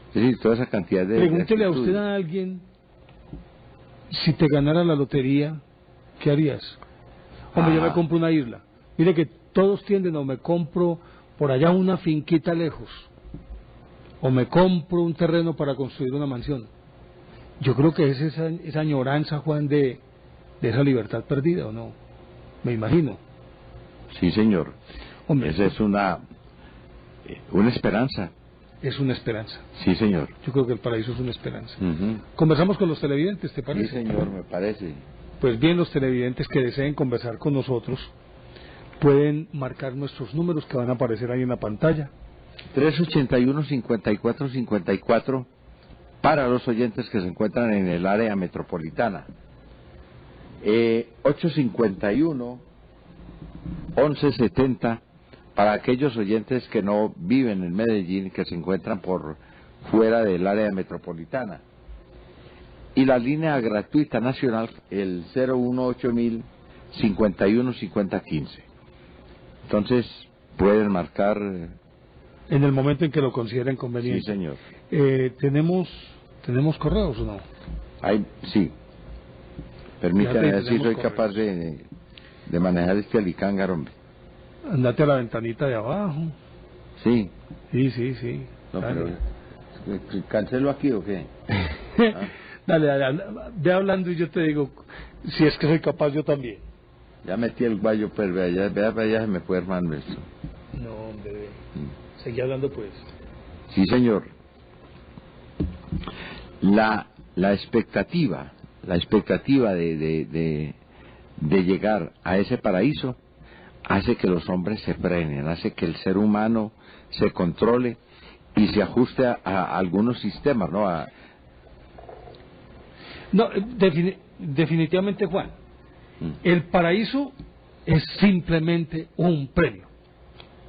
Es decir, toda esa cantidad de... Pregúntele a usted a alguien, si te ganara la lotería, ¿qué harías? Hombre, yo me compro una isla. Mire que todos tienden, o me compro por allá una finquita lejos, o me compro un terreno para construir una mansión. Yo creo que es esa añoranza, Juan, de esa libertad perdida, ¿o no? Me imagino. Sí, señor. Hombre, esa es una esperanza. Es una esperanza. Sí, señor. Yo creo que el paraíso es una esperanza. Conversamos con los televidentes, ¿te parece? Sí, señor, me parece. Pues bien, los televidentes que deseen conversar con nosotros pueden marcar nuestros números que van a aparecer ahí en la pantalla. 381-5454 para los oyentes que se encuentran en el área metropolitana. 851-1170 para aquellos oyentes que no viven en Medellín, que se encuentran por fuera del área metropolitana. y la línea gratuita nacional, el 018-051-5015. Entonces, pueden marcar... en el momento en que lo consideren conveniente. Sí, señor. ¿Tenemos correos o no? Sí. Permítame ver si soy correos. capaz de manejar este alicángar, hombre. Andate a la ventanita de abajo. Sí. Sí. No, pero, ¿cancelo aquí o qué? Dale, ve hablando y yo te digo si es que soy capaz yo también. Ya metí el guayo, pero vea, se me fue, hermano, esto. No, hombre. Seguí hablando, pues. Sí, señor. La expectativa de llegar a ese paraíso hace que los hombres se frenen, hace que el ser humano se controle y se ajuste a algunos sistemas, ¿no? No, definitivamente, Juan. El paraíso es simplemente un premio.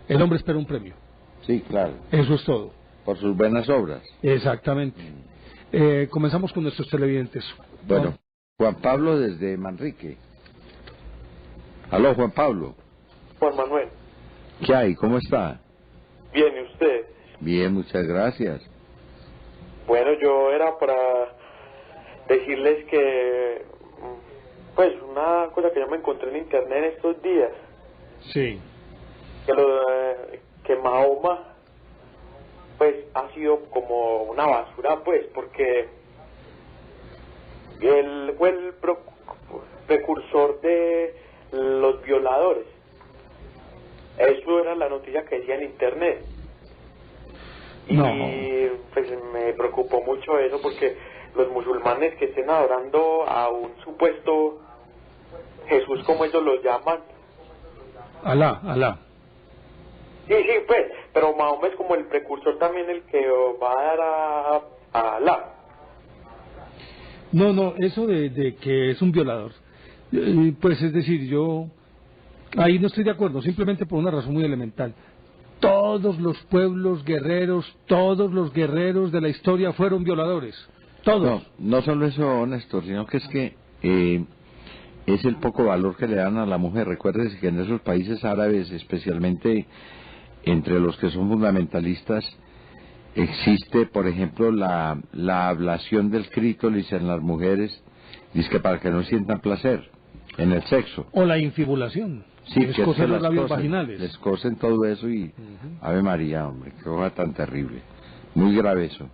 El hombre espera un premio. Sí, claro. Eso es todo. Por sus buenas obras. Exactamente. Comenzamos con nuestros televidentes. Bueno, ¿no? Juan Pablo desde Manrique. Aló, Juan Pablo. Juan Manuel. ¿Qué hay? ¿Cómo está? Bien, ¿y usted? Bien, muchas gracias. Bueno, yo era para decirles que, pues, una cosa que yo me encontré en internet estos días, Sí. que Mahoma, pues, ha sido como una basura, pues, porque él fue el precursor de los violadores. Eso era la noticia que decía en internet. Y No. pues me preocupó mucho eso, porque los musulmanes que estén adorando a un supuesto Jesús, como ellos lo llaman. Alá. Sí, pues, pero Mahoma es como el precursor también, el que va a dar a Alá. No, eso de que es un violador. Pues es decir, yo ahí no estoy de acuerdo, simplemente por una razón muy elemental. Todos los pueblos guerreros, todos los guerreros de la historia fueron violadores. Todos. No solo eso, Néstor, sino que es que es el poco valor que le dan a la mujer. Recuérdese que en esos países árabes, especialmente entre los que son fundamentalistas, existe, por ejemplo, la ablación del clítoris en las mujeres, dice para que no sientan placer en el sexo. O la infibulación. Sí, les que cosen es los labios cosen, vaginales. les cosen todo eso y Ave María, hombre, qué cosa tan terrible. Muy grave eso.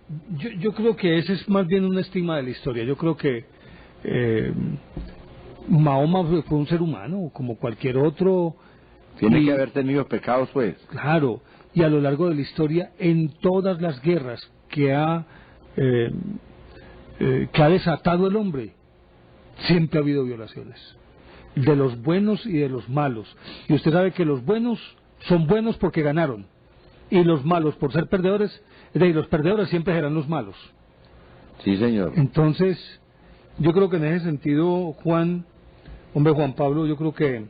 Yo creo que ese es más bien un estigma de la historia. Yo creo que Mahoma fue un ser humano, como cualquier otro. Tiene que haber tenido pecados, pues. Claro, y a lo largo de la historia, en todas las guerras que ha desatado el hombre, siempre ha habido violaciones. De los buenos y de los malos. Y usted sabe que los buenos son buenos porque ganaron. Y los malos por ser perdedores, y los perdedores siempre serán los malos. Sí, señor. Entonces, yo creo que en ese sentido, Juan Pablo, yo creo que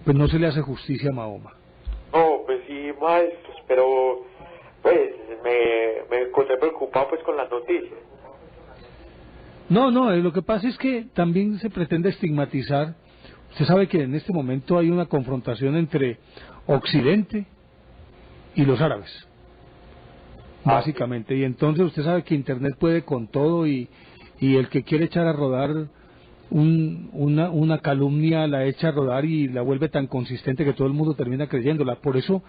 pues no se le hace justicia a Mahoma. No, pues sí, maestros, pero pues me encontré preocupado pues con las noticias. No, lo que pasa es que también se pretende estigmatizar. Usted sabe que en este momento hay una confrontación entre Occidente y los árabes, básicamente. Y entonces usted sabe que Internet puede con todo y el que quiere echar a rodar una calumnia la echa a rodar y la vuelve tan consistente que todo el mundo termina creyéndola. Por eso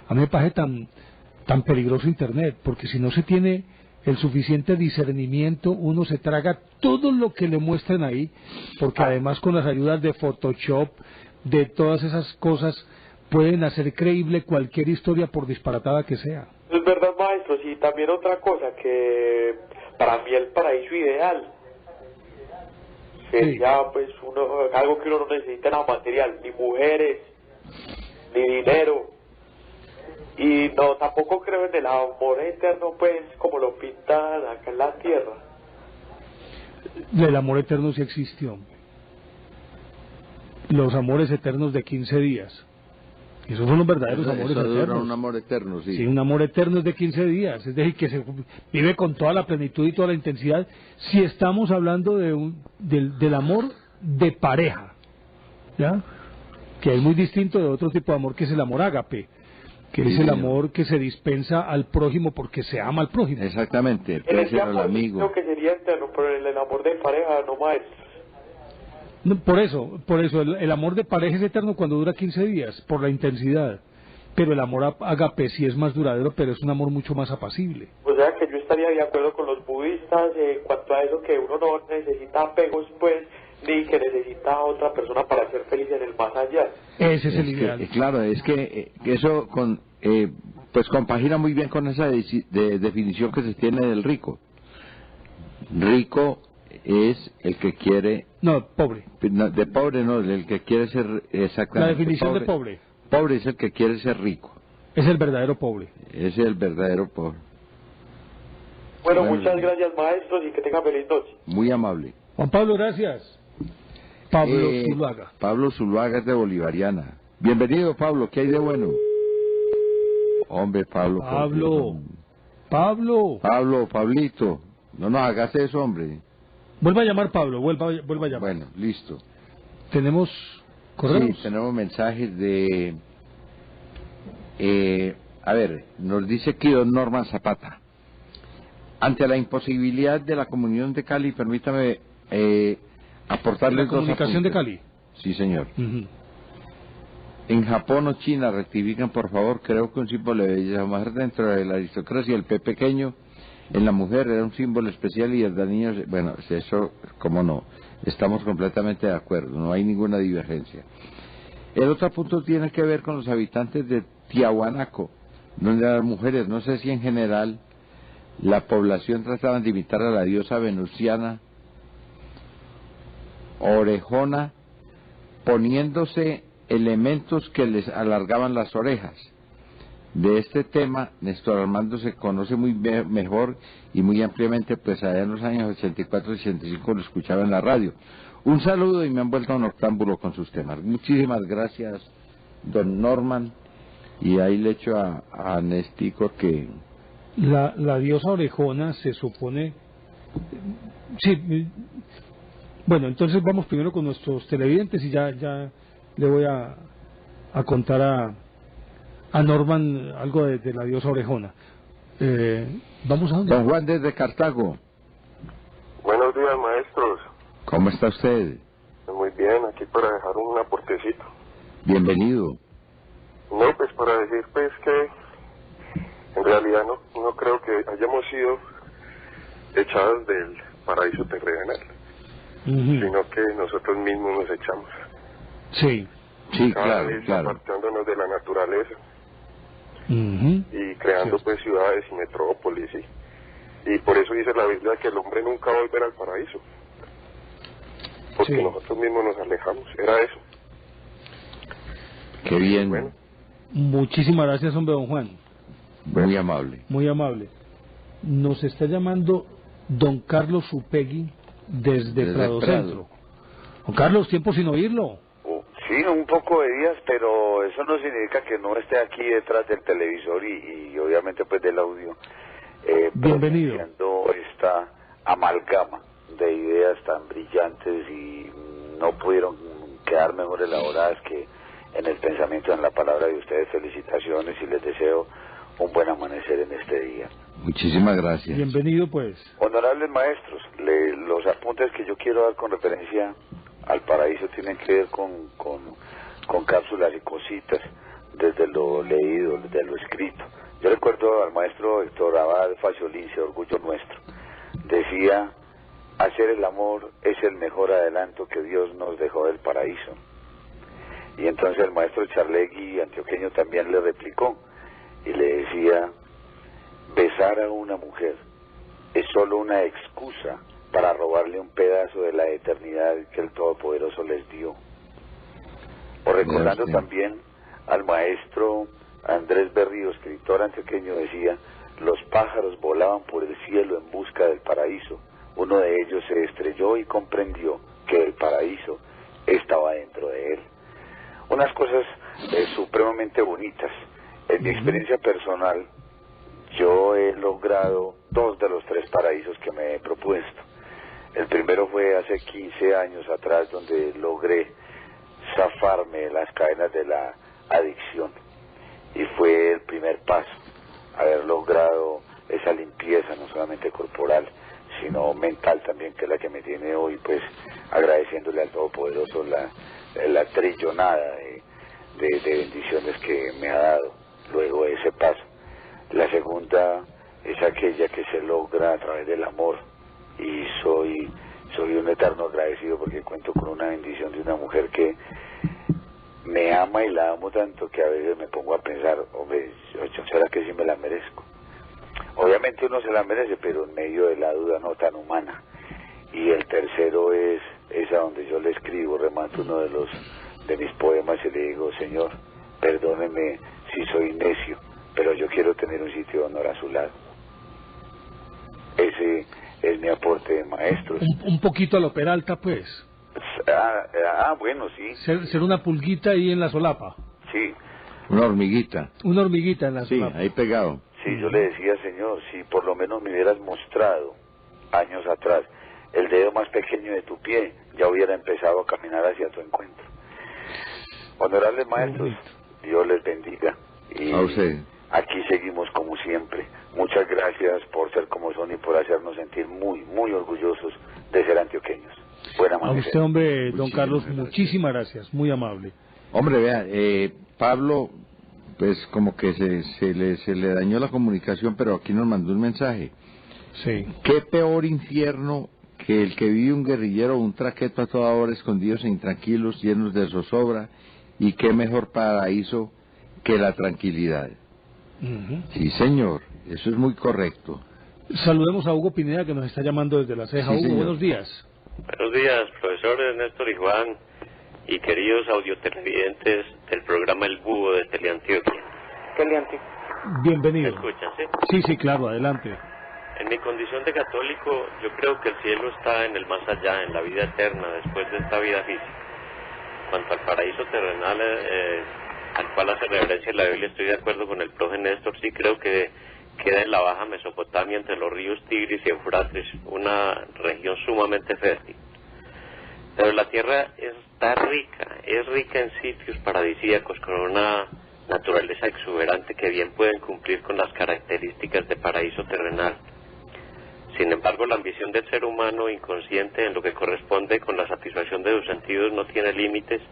a mí me parece tan peligroso Internet, porque si no se tiene el suficiente discernimiento, uno se traga todo lo que le muestran ahí, porque además con las ayudas de Photoshop, de todas esas cosas, pueden hacer creíble cualquier historia por disparatada que sea. Es verdad, maestros, y también otra cosa, que para mí el paraíso ideal sería pues algo que uno no necesita nada material, ni mujeres, ni dinero. Y no, tampoco creo en el amor eterno, pues, como lo pintan acá en la tierra. El amor eterno sí existe, hombre. Los amores eternos de 15 días. Esos son los verdaderos amores eso dura eternos. un amor eterno, sí. Sí, un amor eterno es de 15 días, es decir, que se vive con toda la plenitud y toda la intensidad. Si estamos hablando del amor de pareja, ¿ya? Que es muy distinto de otro tipo de amor que es el amor ágape, que es el amor que se dispensa al prójimo porque se ama al prójimo. Exactamente, puede ser al amigo. Creo que sería eterno, pero el amor de pareja no, maestro. No, por eso, el amor de pareja es eterno cuando dura 15 días, por la intensidad. Pero el amor ágape sí es más duradero, pero es un amor mucho más apacible. O sea que yo estaría de acuerdo con los budistas en cuanto a eso, que uno no necesita apegos, pues, ni que necesita a otra persona para ser feliz en el más allá. Ese es el ideal. Claro, es que eso pues compagina muy bien con esa definición que se tiene del rico. Rico es el que quiere... No, pobre. De pobre no, el que quiere ser exactamente... La definición pobre, de pobre. Pobre es el que quiere ser rico. Es el verdadero pobre. Es el verdadero pobre. Bueno, muchas gracias, maestros, y que tengan feliz noche. Muy amable. Juan Pablo, gracias. Pablo Zuluaga. Pablo Zuluaga es de Bolivariana. Bienvenido, Pablo, ¿qué hay de bueno? Hombre, Pablo. Pablito, no nos hagas eso, hombre. Vuelva a llamar, Pablo, vuelva a llamar. Bueno, listo. ¿Tenemos correos? Sí, tenemos mensajes de... a ver, nos dice aquí don Norman Zapata. Ante la imposibilidad de la comunión de Cali, permítame aportarles dos apuntes. ¿Comunicación de Cali? Sí, señor. En Japón o China, rectifican por favor, creo que un símbolo de belleza mujer dentro de la aristocracia, el pie pequeño en la mujer era un símbolo especial y el de niños, bueno, eso, cómo no, estamos completamente de acuerdo, no hay ninguna divergencia. El otro punto tiene que ver con los habitantes de Tiahuanaco, donde las mujeres, no sé si en general, la población trataban de imitar a la diosa venusiana Orejona, poniéndose elementos que les alargaban las orejas. De este tema, Néstor Armando se conoce muy mejor y muy ampliamente, pues allá en los años 84 y 85 lo escuchaba en la radio. Un saludo y me han vuelto un octámbulo con sus temas. Muchísimas gracias, don Norman, y ahí le echo a Nestico que... La diosa Orejona se supone... Sí, bueno, entonces vamos primero con nuestros televidentes y ya le voy a contar a Norman algo de la diosa Orejona. ¿Vamos a dónde? Don Juan desde Cartago. Buenos días, maestros. ¿Cómo está usted? Muy bien, aquí para dejar un aportecito. Bienvenido. No, pues para decir pues que en realidad no creo que hayamos sido echados del paraíso terrenal, sino que nosotros mismos nos echamos. Sí, Cada vez apartándonos de la naturaleza y creando pues ciudades y metrópolis y por eso dice la Biblia que el hombre nunca va a volver al paraíso, porque nosotros mismos nos alejamos, era eso. Qué bien. Bueno. Muchísimas gracias, hombre, don Juan. Muy amable. Muy amable. Nos está llamando don Carlos Upegui desde Prado Centro. Don Carlos, tiempo sin oírlo. Sí, un poco de días, pero eso no significa que no esté aquí detrás del televisor y obviamente pues del audio. Bienvenido. Esta amalgama de ideas tan brillantes y no pudieron quedar mejor elaboradas que en el pensamiento, en la palabra de ustedes. Felicitaciones y les deseo un buen amanecer en este día. Muchísimas gracias. Bienvenido, pues. Honorables maestros, los apuntes que yo quiero dar con referencia al paraíso tienen que ver con cápsulas y cositas, desde lo leído, desde lo escrito. Yo recuerdo al maestro Héctor Abad Faciolince, Orgullo Nuestro, decía: hacer el amor es el mejor adelanto que Dios nos dejó del paraíso. Y entonces el maestro Charlegui, antioqueño, también le replicó y le decía: besar a una mujer es solo una excusa para robarle un pedazo de la eternidad que el Todopoderoso les dio. O recordando también al maestro Andrés Berrío, escritor antioqueño, decía: los pájaros volaban por el cielo en busca del paraíso. Uno de ellos se estrelló y comprendió que el paraíso estaba dentro de él. Unas cosas supremamente bonitas. En mi experiencia personal, yo he logrado 2 de los 3 paraísos que me he propuesto. El primero fue hace 15 años atrás, donde logré zafarme de las cadenas de la adicción, y fue el primer paso, haber logrado esa limpieza, no solamente corporal, sino mental también, que es la que me tiene hoy, pues, agradeciéndole al Todopoderoso la trillonada de bendiciones que me ha dado luego de ese paso. La segunda es aquella que se logra a través del amor, y soy un eterno agradecido porque cuento con una bendición de una mujer que me ama, y la amo tanto que a veces me pongo a pensar, hombre, ¿será que sí me la merezco? Obviamente uno se la merece, pero en medio de la duda no tan humana. Y el tercero es esa donde yo le escribo, remato uno de mis poemas y le digo: Señor, perdóneme si soy necio, pero yo quiero tener un sitio de honor a su lado. Ese es mi aporte de maestros. Un poquito a lo Peralta, pues. Bueno, sí. Ser una pulguita ahí en la solapa. Sí. Una hormiguita. Una hormiguita en la solapa. Sí, ahí pegado. Sí, yo le decía: Señor, si por lo menos me hubieras mostrado años atrás el dedo más pequeño de tu pie, ya hubiera empezado a caminar hacia tu encuentro. Honorables maestros, Dios les bendiga. Y a usted. Aquí seguimos como siempre. Muchas gracias por ser como son y por hacernos sentir muy, muy orgullosos de ser antioqueños. Buena A usted, hombre, don Carlos, muchísimas gracias, muy amable. Hombre, vea, Pablo, pues como que se le dañó la comunicación, pero aquí nos mandó un mensaje. Sí. ¿Qué peor infierno que el que vive un guerrillero o un traqueto a toda hora, escondidos e intranquilos, llenos de zozobra? ¿Y qué mejor paraíso que la tranquilidad? Sí, señor, eso es muy correcto. Saludemos a Hugo Pineda, que nos está llamando desde La Ceja. Sí, Hugo, señor. buenos días. Buenos días, profesores Néstor y Juan, y queridos audiotelevidentes del programa El Búho de Teleantioquia. Bienvenido. ¿Me escuchan, sí? Sí, sí, claro, adelante. En mi condición de católico, yo creo que el cielo está en el más allá, en la vida eterna, después de esta vida física. Cuanto al paraíso terrenal, al cual hace referencia en la Biblia, estoy de acuerdo con el profe Néstor. Sí, creo que queda en la Baja Mesopotamia, entre los ríos Tigris y Eufrates, una región sumamente fértil. Pero la tierra está rica, es rica en sitios paradisíacos con una naturaleza exuberante que bien pueden cumplir con las características de paraíso terrenal. Sin embargo, la ambición del ser humano inconsciente en lo que corresponde con la satisfacción de sus sentidos no tiene límites,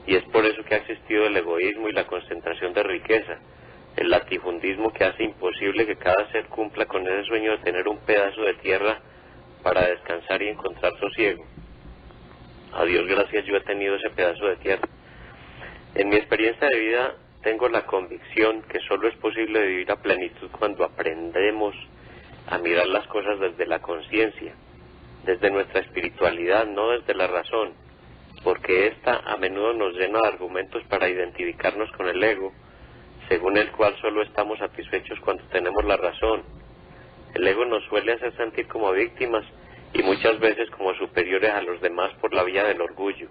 y es por eso que ha existido el egoísmo y la concentración de riqueza, el latifundismo que hace imposible que cada ser cumpla con ese sueño de tener un pedazo de tierra para descansar y encontrar sosiego. A Dios gracias, yo he tenido ese pedazo de tierra. En mi experiencia de vida tengo la convicción que solo es posible vivir a plenitud cuando aprendemos a mirar las cosas desde la conciencia, desde nuestra espiritualidad, no desde la razón, porque ésta a menudo nos llena de argumentos para identificarnos con el ego, según el cual solo estamos satisfechos cuando tenemos la razón. El ego nos suele hacer sentir como víctimas y muchas veces como superiores a los demás por la vía del orgullo.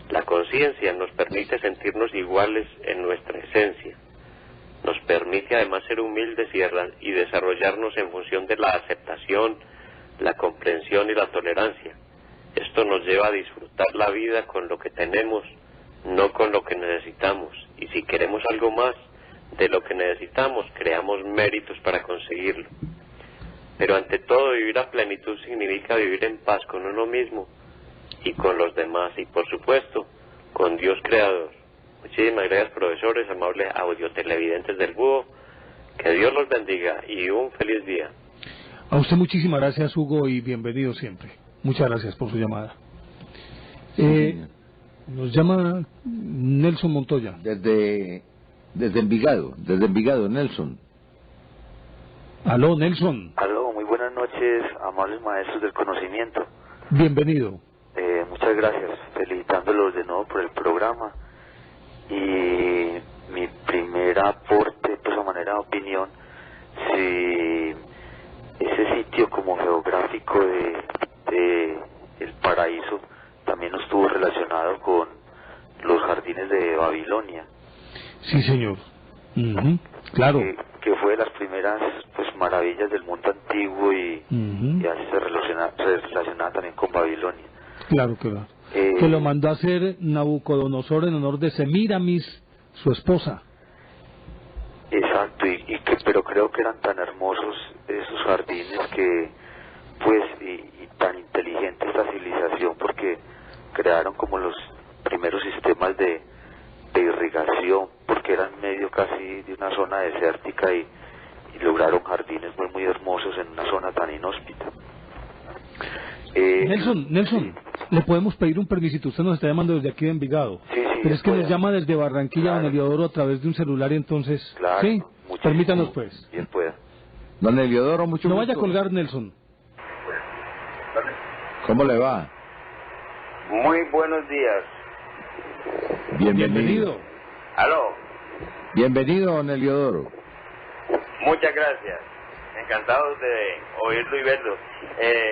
La conciencia nos permite sentirnos iguales en nuestra esencia. Nos permite además ser humildes y desarrollarnos en función de la aceptación, la comprensión y la tolerancia. Esto nos lleva a disfrutar la vida con lo que tenemos, no con lo que necesitamos. Y si queremos algo más de lo que necesitamos, creamos méritos para conseguirlo. Pero ante todo, vivir a plenitud significa vivir en paz con uno mismo y con los demás, y por supuesto, con Dios Creador. Muchísimas gracias, profesores, amables audiotelevidentes del Búho. Que Dios los bendiga y un feliz día. A usted muchísimas gracias, Hugo, y bienvenido siempre. Muchas gracias por su llamada. Nos llama Nelson Montoya. Desde Envigado, Nelson. Aló, Nelson. Aló, muy buenas noches, amables maestros del conocimiento. Bienvenido. Muchas gracias, felicitándolos de nuevo por el programa. Y mi primer aporte, pues a manera de opinión, si ese sitio como geográfico de el paraíso también estuvo relacionado con los jardines jardines de Babilonia. Sí, señor. Claro. Que fue de las primeras pues maravillas del mundo antiguo y así se relacionaba también con Babilonia. Claro. Que lo mandó a hacer Nabucodonosor en honor de Semiramis, su esposa. Exacto, pero creo que eran tan hermosos esos jardines que pues y tan inteligente esta civilización, porque crearon como los primeros sistemas de irrigación, porque eran medio casi de una zona desértica y lograron jardines muy hermosos en una zona tan inhóspita. Nelson, ¿le podemos pedir un permisito? Usted nos está llamando desde aquí de Envigado. Sí, pero es que nos llama desde Barranquilla, don Eliodoro, a través de un celular, y entonces... Claro, sí, permítanos pues. Bien pueda. Don Eliodoro, mucho no gusto. Vaya a colgar, Nelson. ¿Cómo le va? Muy buenos días. Bienvenido. ¿Aló? Bienvenido, don Eliodoro. Muchas gracias. Encantados de oírlo y verlo.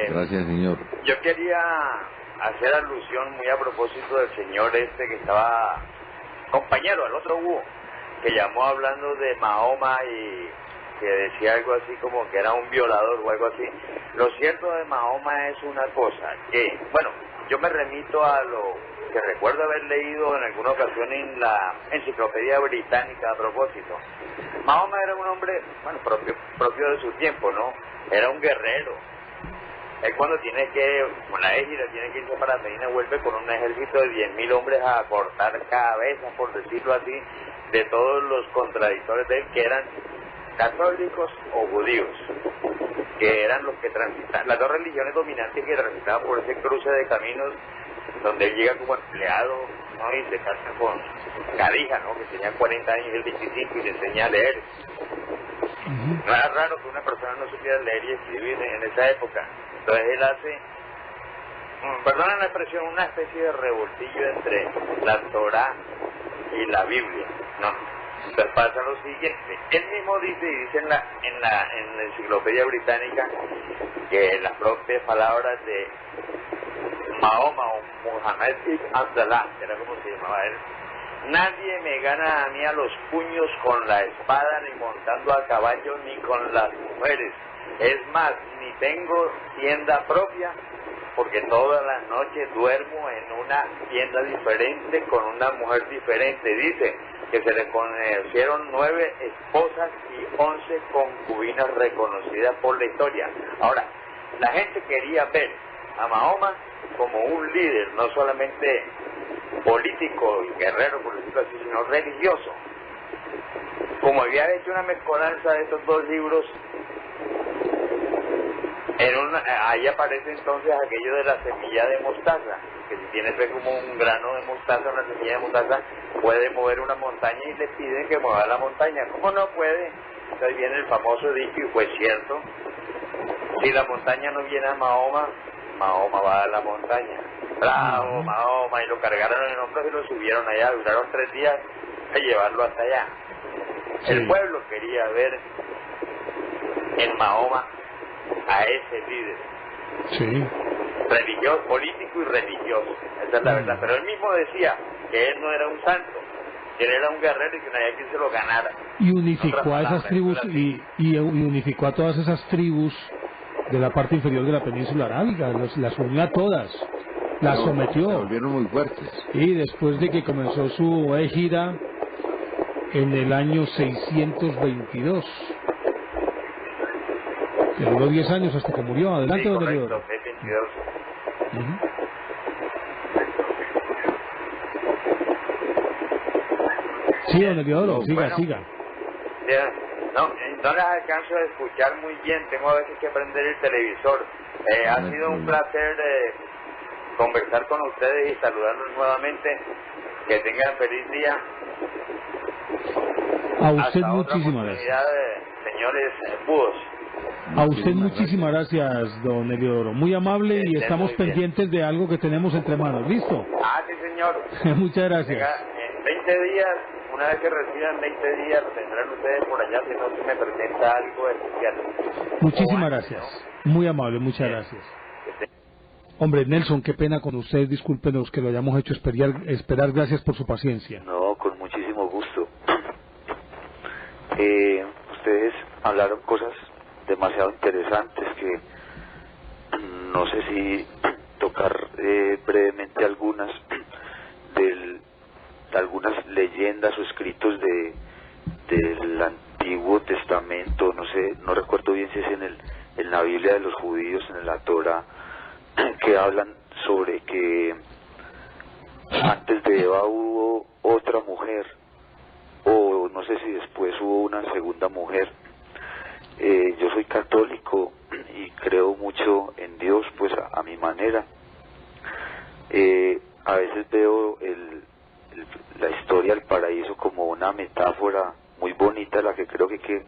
Gracias, señor. Yo quería hacer alusión muy a propósito del señor este que estaba compañero, el otro Hugo, que llamó hablando de Mahoma y que decía algo así como que era un violador o algo así. Lo cierto de Mahoma es una cosa, que, bueno, yo me remito a lo que recuerdo haber leído en alguna ocasión en la Enciclopedia Británica a propósito. Mahoma era un hombre, bueno, propio de su tiempo, ¿no? Era un guerrero. Él cuando tiene que, con la égida, tiene que irse para Medina, vuelve con un ejército de 10.000 hombres a cortar cabezas, por decirlo así, de todos los contradictores de él, que eran católicos o judíos, que eran los que transitaban, las dos religiones dominantes que transitaban por ese cruce de caminos, donde él llega como empleado, ¿no? Y se casa con Cadija, ¿no? Que tenía 40 años y el 25 y le enseña a leer. No era raro que una persona no supiera leer y escribir en esa época. Entonces él hace, perdonen la expresión, una especie de revoltillo entre la Torá y la Biblia, ¿no? Entonces pasa lo siguiente, él mismo dice, y dice en la Enciclopedia Británica, que las propias palabras de Mahoma o Muhammad ibn Abdallah, que era como se llamaba él: nadie me gana a mí a los puños con la espada, ni montando a caballo, ni con las mujeres. Es más, ni tengo tienda propia, porque todas las noches duermo en una tienda diferente con una mujer diferente. Dice que se le conocieron 9 esposas y 11 concubinas reconocidas por la historia. Ahora, la gente quería ver a Mahoma como un líder, no solamente político y guerrero, por decirlo así, sino religioso. Como había hecho una mezcolanza de estos dos libros, ahí aparece entonces aquello de la semilla de mostaza, que si tiene fe como un grano de mostaza, una semilla de mostaza puede mover una montaña, y le piden que mueva la montaña. ¿Cómo no puede? Entonces viene el famoso dicho, y fue cierto: si la montaña no viene a Mahoma, Mahoma va a la montaña. Bravo, Mahoma, y lo cargaron en hombros y lo subieron allá. Duraron 3 días a llevarlo hasta allá. Sí. El pueblo quería ver en Mahoma a ese líder. Sí. Religioso, político y religioso. Esa es la verdad. Pero él mismo decía que él no era un santo, que él era un guerrero y que no había quien se lo ganara. Y unificó a esas tribus y unificó a todas esas tribus de la parte inferior de la península arábiga, las unió a todas, las sometió. Se volvieron muy fuertes. Y después de que comenzó su égida en el año 622, que duró 10 años hasta que murió. Adelante, sí, don Eliodoro. Sí, don Eliodoro, siga. No les alcanzo a escuchar muy bien, tengo a veces que prender el televisor. Ha sido un placer conversar con ustedes y saludarlos nuevamente. Que tengan feliz día. A usted muchísimas gracias. Señores búhos. A usted muchísimas gracias, don Eliodoro. Muy amable, y estamos pendientes de algo que tenemos entre manos. ¿Listo? Ah, sí, señor. Muchas gracias. En 20 días, una vez que reciban 20 días, lo tendrán ustedes por allá, si no se me presenta algo especial. Muchísimas gracias. ¿No? Muy amable, muchas gracias. Hombre, Nelson, qué pena con usted, discúlpenos que lo hayamos hecho esperar, gracias por su paciencia. No, con muchísimo gusto. Ustedes hablaron cosas demasiado interesantes que no sé si tocar brevemente algunas de algunas leyendas o escritos del Antiguo Testamento, no sé, no recuerdo bien si es en la Biblia de los judíos, en la Torá, que hablan sobre que antes de Eva hubo otra mujer, o no sé si después hubo una segunda mujer. Yo soy católico y creo mucho en Dios, pues a mi manera. A veces veo la historia del paraíso como una metáfora muy bonita, la que creo que hay que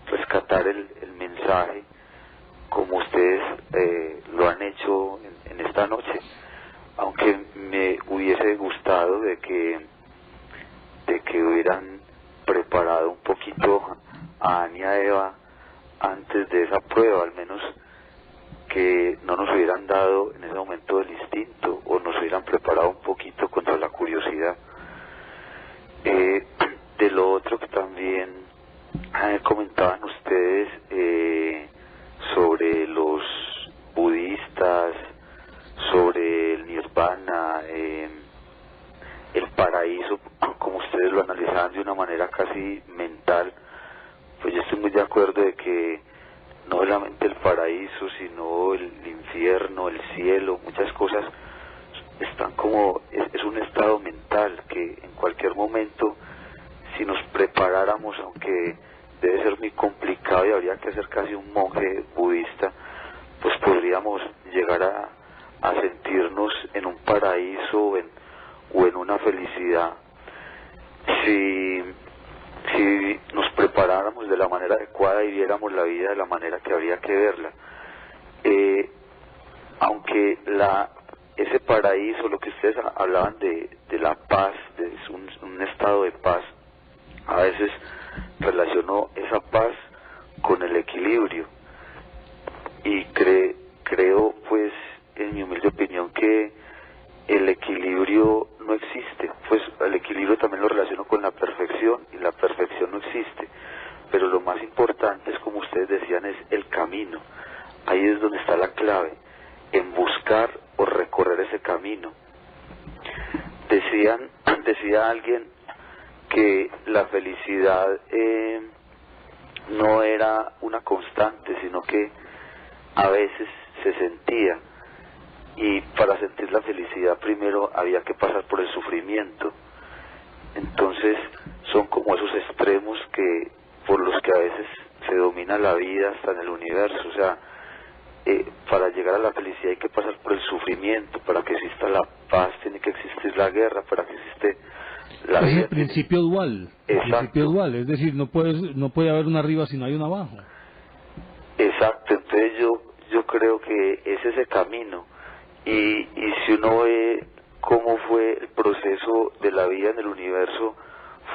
rescatar el mensaje, como ustedes lo han hecho en esta noche, aunque me hubiese gustado de que hubieran preparado un poquito a Adán y a Eva antes de esa prueba, al menos que no nos hubieran dado en ese momento el instinto, o nos hubieran preparado un poquito contra la curiosidad. De lo otro que también comentaban ustedes sobre los budistas, sobre el nirvana, el paraíso, como ustedes lo analizaban de una manera casi mental, pues yo estoy muy de acuerdo de que no solamente el paraíso, sino el infierno, el cielo, muchas cosas están como, es un estado mental que en cualquier momento, si nos preparáramos, aunque debe ser muy complicado y habría que ser casi un monje budista, pues podríamos llegar a sentirnos en un paraíso o en una felicidad si nos preparáramos de la manera adecuada y viéramos la vida de la manera que habría que verla. Aunque ese paraíso, lo que ustedes hablaban de la paz, de un estado de paz, a veces relaciono esa paz con el equilibrio, y creo pues, en mi humilde opinión, que el equilibrio no existe. Pues el equilibrio también lo relaciono con la perfección, y la perfección no existe, pero lo más importante es, como ustedes decían, es el camino. Ahí es donde está la clave, en buscar o recorrer ese camino. Decía alguien que la felicidad no era una constante, sino que a veces se sentía, y para sentir la felicidad primero había que pasar por el sufrimiento. Entonces son como esos extremos por los que a veces se domina la vida hasta en el universo. O sea, para llegar a la felicidad hay que pasar por el sufrimiento. Para que exista la paz tiene que existir la guerra. Para que existe la vida, es el principio dual. El principio dual, es decir, no puede haber una arriba si no hay una abajo. Exacto. Entonces yo creo que es ese camino, y si uno ve cómo fue el proceso de la vida en el universo,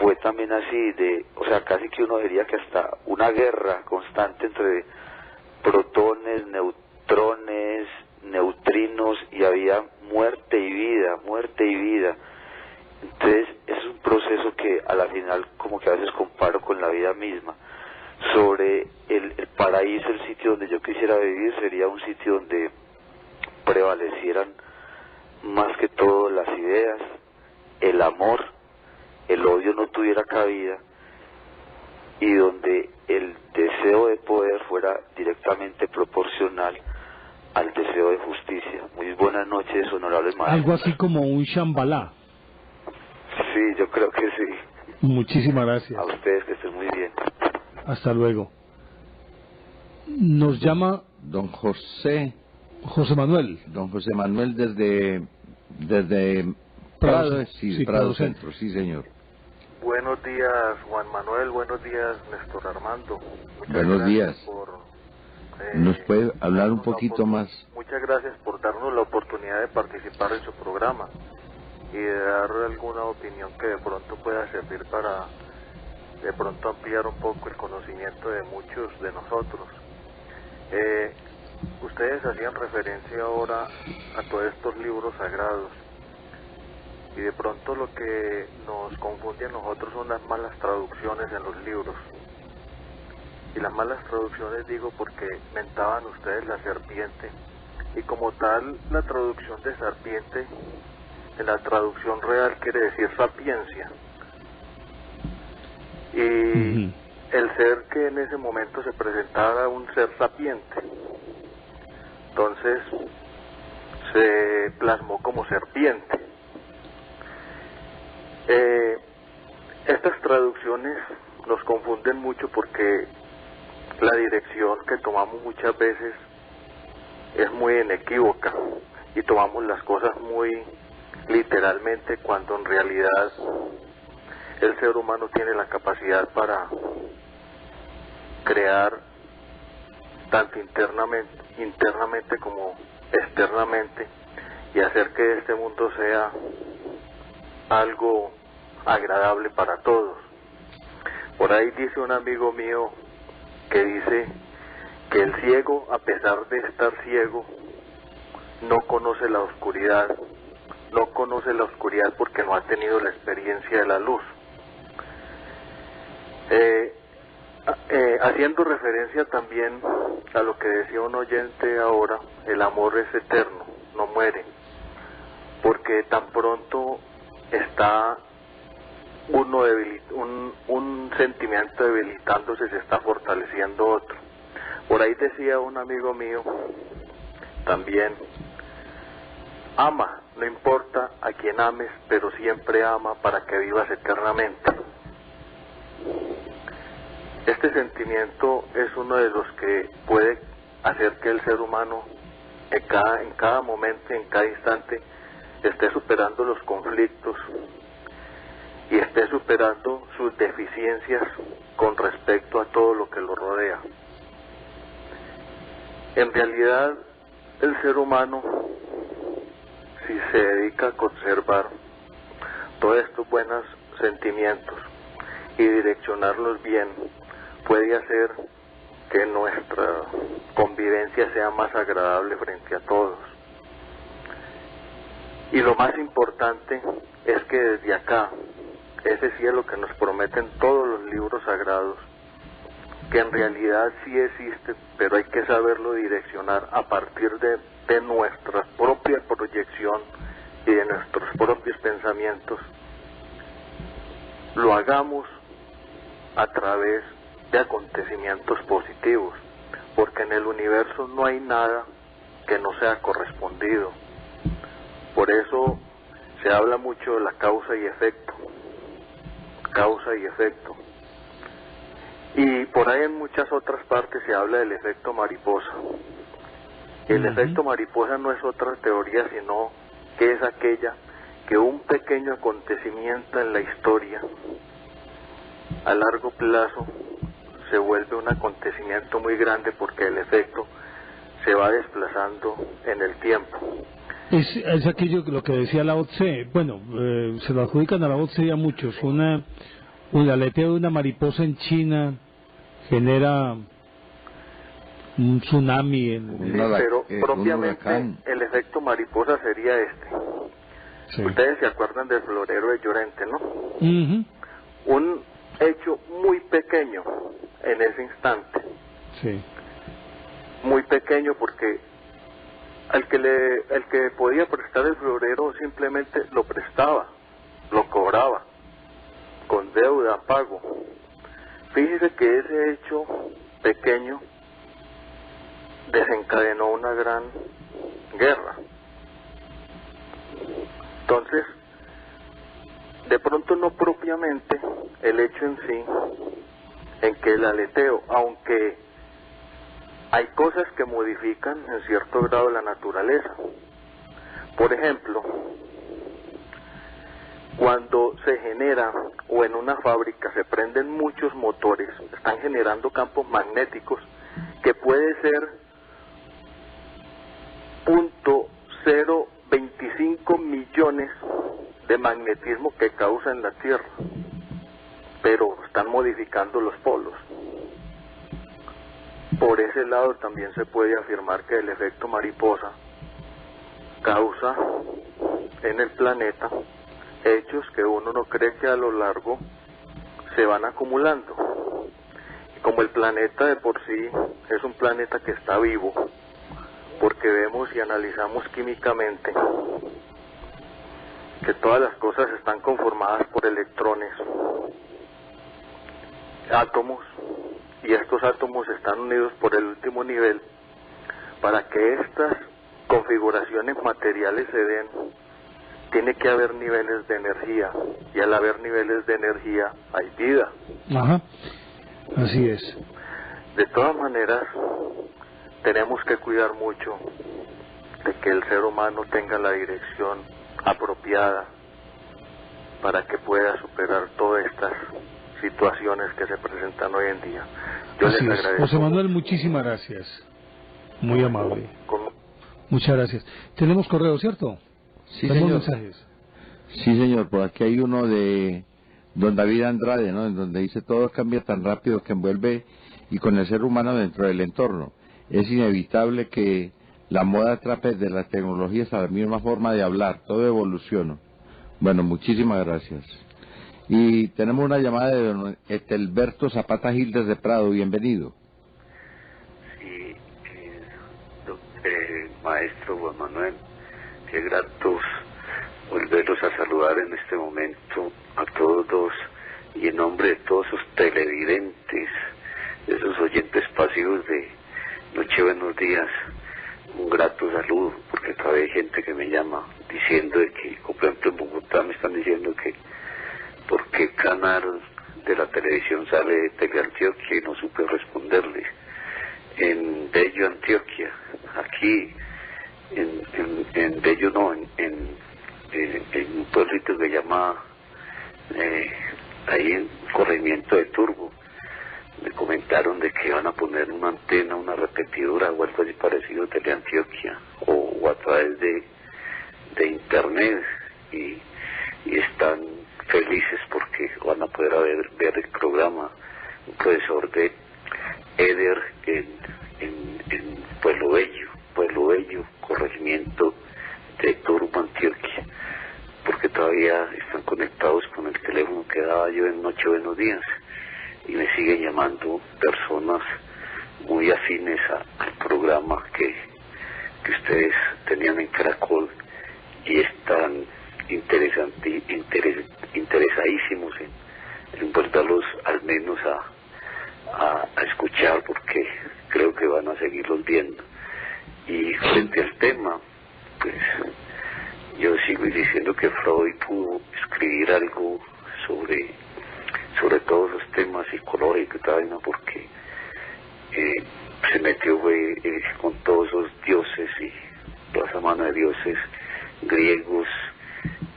fue también así, o sea, casi que uno diría que hasta una guerra constante entre protones, neutrones, neutrinos, y había muerte y vida. Entonces es un proceso que a la final como que a veces comparo con la vida misma. Sobre el paraíso, el sitio donde yo quisiera vivir sería un sitio donde prevalecieran más que todo las ideas, el amor, el odio no tuviera cabida, y donde el deseo de poder fuera directamente proporcional al deseo de justicia. Muy buenas noches, honorable maestro. Algo así como un Shambhala. Sí, yo creo que sí. Muchísimas gracias. A ustedes, que estén muy bien. Hasta luego. Nos llama don José Manuel. Don José Manuel desde Prado, sí, Prado Centro, sí señor. Buenos días, Juan Manuel. Buenos días, Néstor Armando. Buenos días. ¿Nos puede hablar un poquito más? Muchas gracias por darnos la oportunidad de participar en su programa y de dar alguna opinión que de pronto pueda servir para de pronto ampliar un poco el conocimiento de muchos de nosotros. ustedes hacían referencia ahora a todos estos libros sagrados, y de pronto lo que nos confunde a nosotros son las malas traducciones en los libros. Y las malas traducciones digo porque mentaban ustedes la serpiente, y como tal la traducción de serpiente en la traducción real quiere decir sapiencia, y el ser que en ese momento se presentaba era un ser sapiente, entonces se plasmó como serpiente. Estas traducciones nos confunden mucho porque la dirección que tomamos muchas veces es muy inequívoca y tomamos las cosas muy literalmente, cuando en realidad el ser humano tiene la capacidad para crear tanto internamente como externamente, y hacer que este mundo sea algo agradable para todos. Por ahí dice un amigo mío que dice que el ciego, a pesar de estar ciego, no conoce la oscuridad porque no ha tenido la experiencia de la luz. Haciendo referencia también a lo que decía un oyente ahora, el amor es eterno, no muere, porque tan pronto está un sentimiento debilitándose, se está fortaleciendo otro. Por ahí decía un amigo mío también: ama, no importa a quien ames, pero siempre ama para que vivas eternamente. Este sentimiento es uno de los que puede hacer que el ser humano en cada momento, en cada instante, esté superando los conflictos y esté superando sus deficiencias con respecto a todo lo que lo rodea. En realidad, el ser humano, si se dedica a conservar todos estos buenos sentimientos y direccionarlos bien, puede hacer que nuestra convivencia sea más agradable frente a todos. Y lo más importante es que desde acá, ese cielo que nos prometen todos los libros sagrados, que en realidad sí existe, pero hay que saberlo direccionar a partir de nuestra propia proyección y de nuestros propios pensamientos, lo hagamos a través de acontecimientos positivos, porque en el universo no hay nada que no sea correspondido. Por eso se habla mucho de la causa y efecto, y por ahí en muchas otras partes se habla del efecto mariposa. El efecto mariposa no es otra teoría, sino que es aquella que un pequeño acontecimiento en la historia a largo plazo se vuelve un acontecimiento muy grande, porque el efecto se va desplazando en el tiempo. Es aquello lo que decía Lao Tse. Bueno, se lo adjudican a Lao Tse a muchos. Un aleteo de una mariposa en China genera un tsunami. Pero propiamente el efecto mariposa sería este. Sí. Ustedes se acuerdan del florero de Llorente, ¿no? Un hecho muy pequeño en ese instante. Sí. Muy pequeño, porque el que podía prestar el florero simplemente lo prestaba, lo cobraba con deuda, pago. Fíjese que ese hecho pequeño desencadenó una gran guerra. Entonces, de pronto no propiamente el hecho en sí, en que el aleteo, aunque hay cosas que modifican en cierto grado la naturaleza. Por ejemplo, cuando se genera, o en una fábrica se prenden muchos motores, están generando campos magnéticos que puede ser 0.025 millones de magnetismo que causa en la Tierra, pero están modificando los polos. por ese lado también se puede afirmar que el efecto mariposa causa en el planeta hechos que uno no cree que a lo largo se van acumulando. Y como el planeta de por sí es un planeta que está vivo, porque vemos y analizamos químicamente que todas las cosas están conformadas por electrones, átomos, y estos átomos están unidos por el último nivel. Para que estas configuraciones materiales se den, tiene que haber niveles de energía, y al haber niveles de energía hay vida. Ajá, así es. De todas maneras, tenemos que cuidar mucho de que el ser humano tenga la dirección apropiada para que pueda superar todas estas situaciones que se presentan hoy en día. Yo les agradezco. José Manuel, muchísimas gracias. Muy amable. Muchas gracias. Tenemos correo, ¿cierto? Sí, señor. Mensajes. Sí, señor. Por aquí hay uno de don David Andrade, ¿no? En donde dice: todo cambia tan rápido que envuelve y con el ser humano dentro del entorno. Es inevitable que la moda atrape de las tecnologías a la misma forma de hablar. Todo evoluciona. Bueno, muchísimas gracias. Y tenemos una llamada de don Etelberto Zapata Gil desde Prado. Bienvenido. Sí, maestro Juan Manuel, qué gratos volverlos a saludar en este momento a todos y en nombre de todos esos televidentes, esos oyentes pasivos de Noche Buenos Días, un grato saludo, porque todavía hay gente que me llama diciendo de que, por ejemplo en Bogotá me están diciendo que por qué canal de la televisión sale de Teleantioquia y no supe responderles. En Bello, Antioquia, aquí en Bello no, en un pueblito que se llama ahí en Corregimiento de Turbo, me comentaron de que van a poner una antena, una repetidora o algo así parecido a Teleantioquia o a través de internet, y están felices porque van a poder ver el programa. Un profesor de Eder en Pueblo Bello, corregimiento de Turbo, Antioquia, porque todavía están conectados con el teléfono que daba yo en Noche Buenos Días, y me siguen llamando personas muy afines al programa que ustedes tenían en Caracol, y están interesadísimos en volverlos al menos a escuchar, porque creo que van a seguirlos viendo. Y frente al tema, pues yo sigo diciendo que Freud pudo escribir algo sobre todos los temas psicológicos, porque se metió con todos esos dioses y toda esa mano de dioses griegos,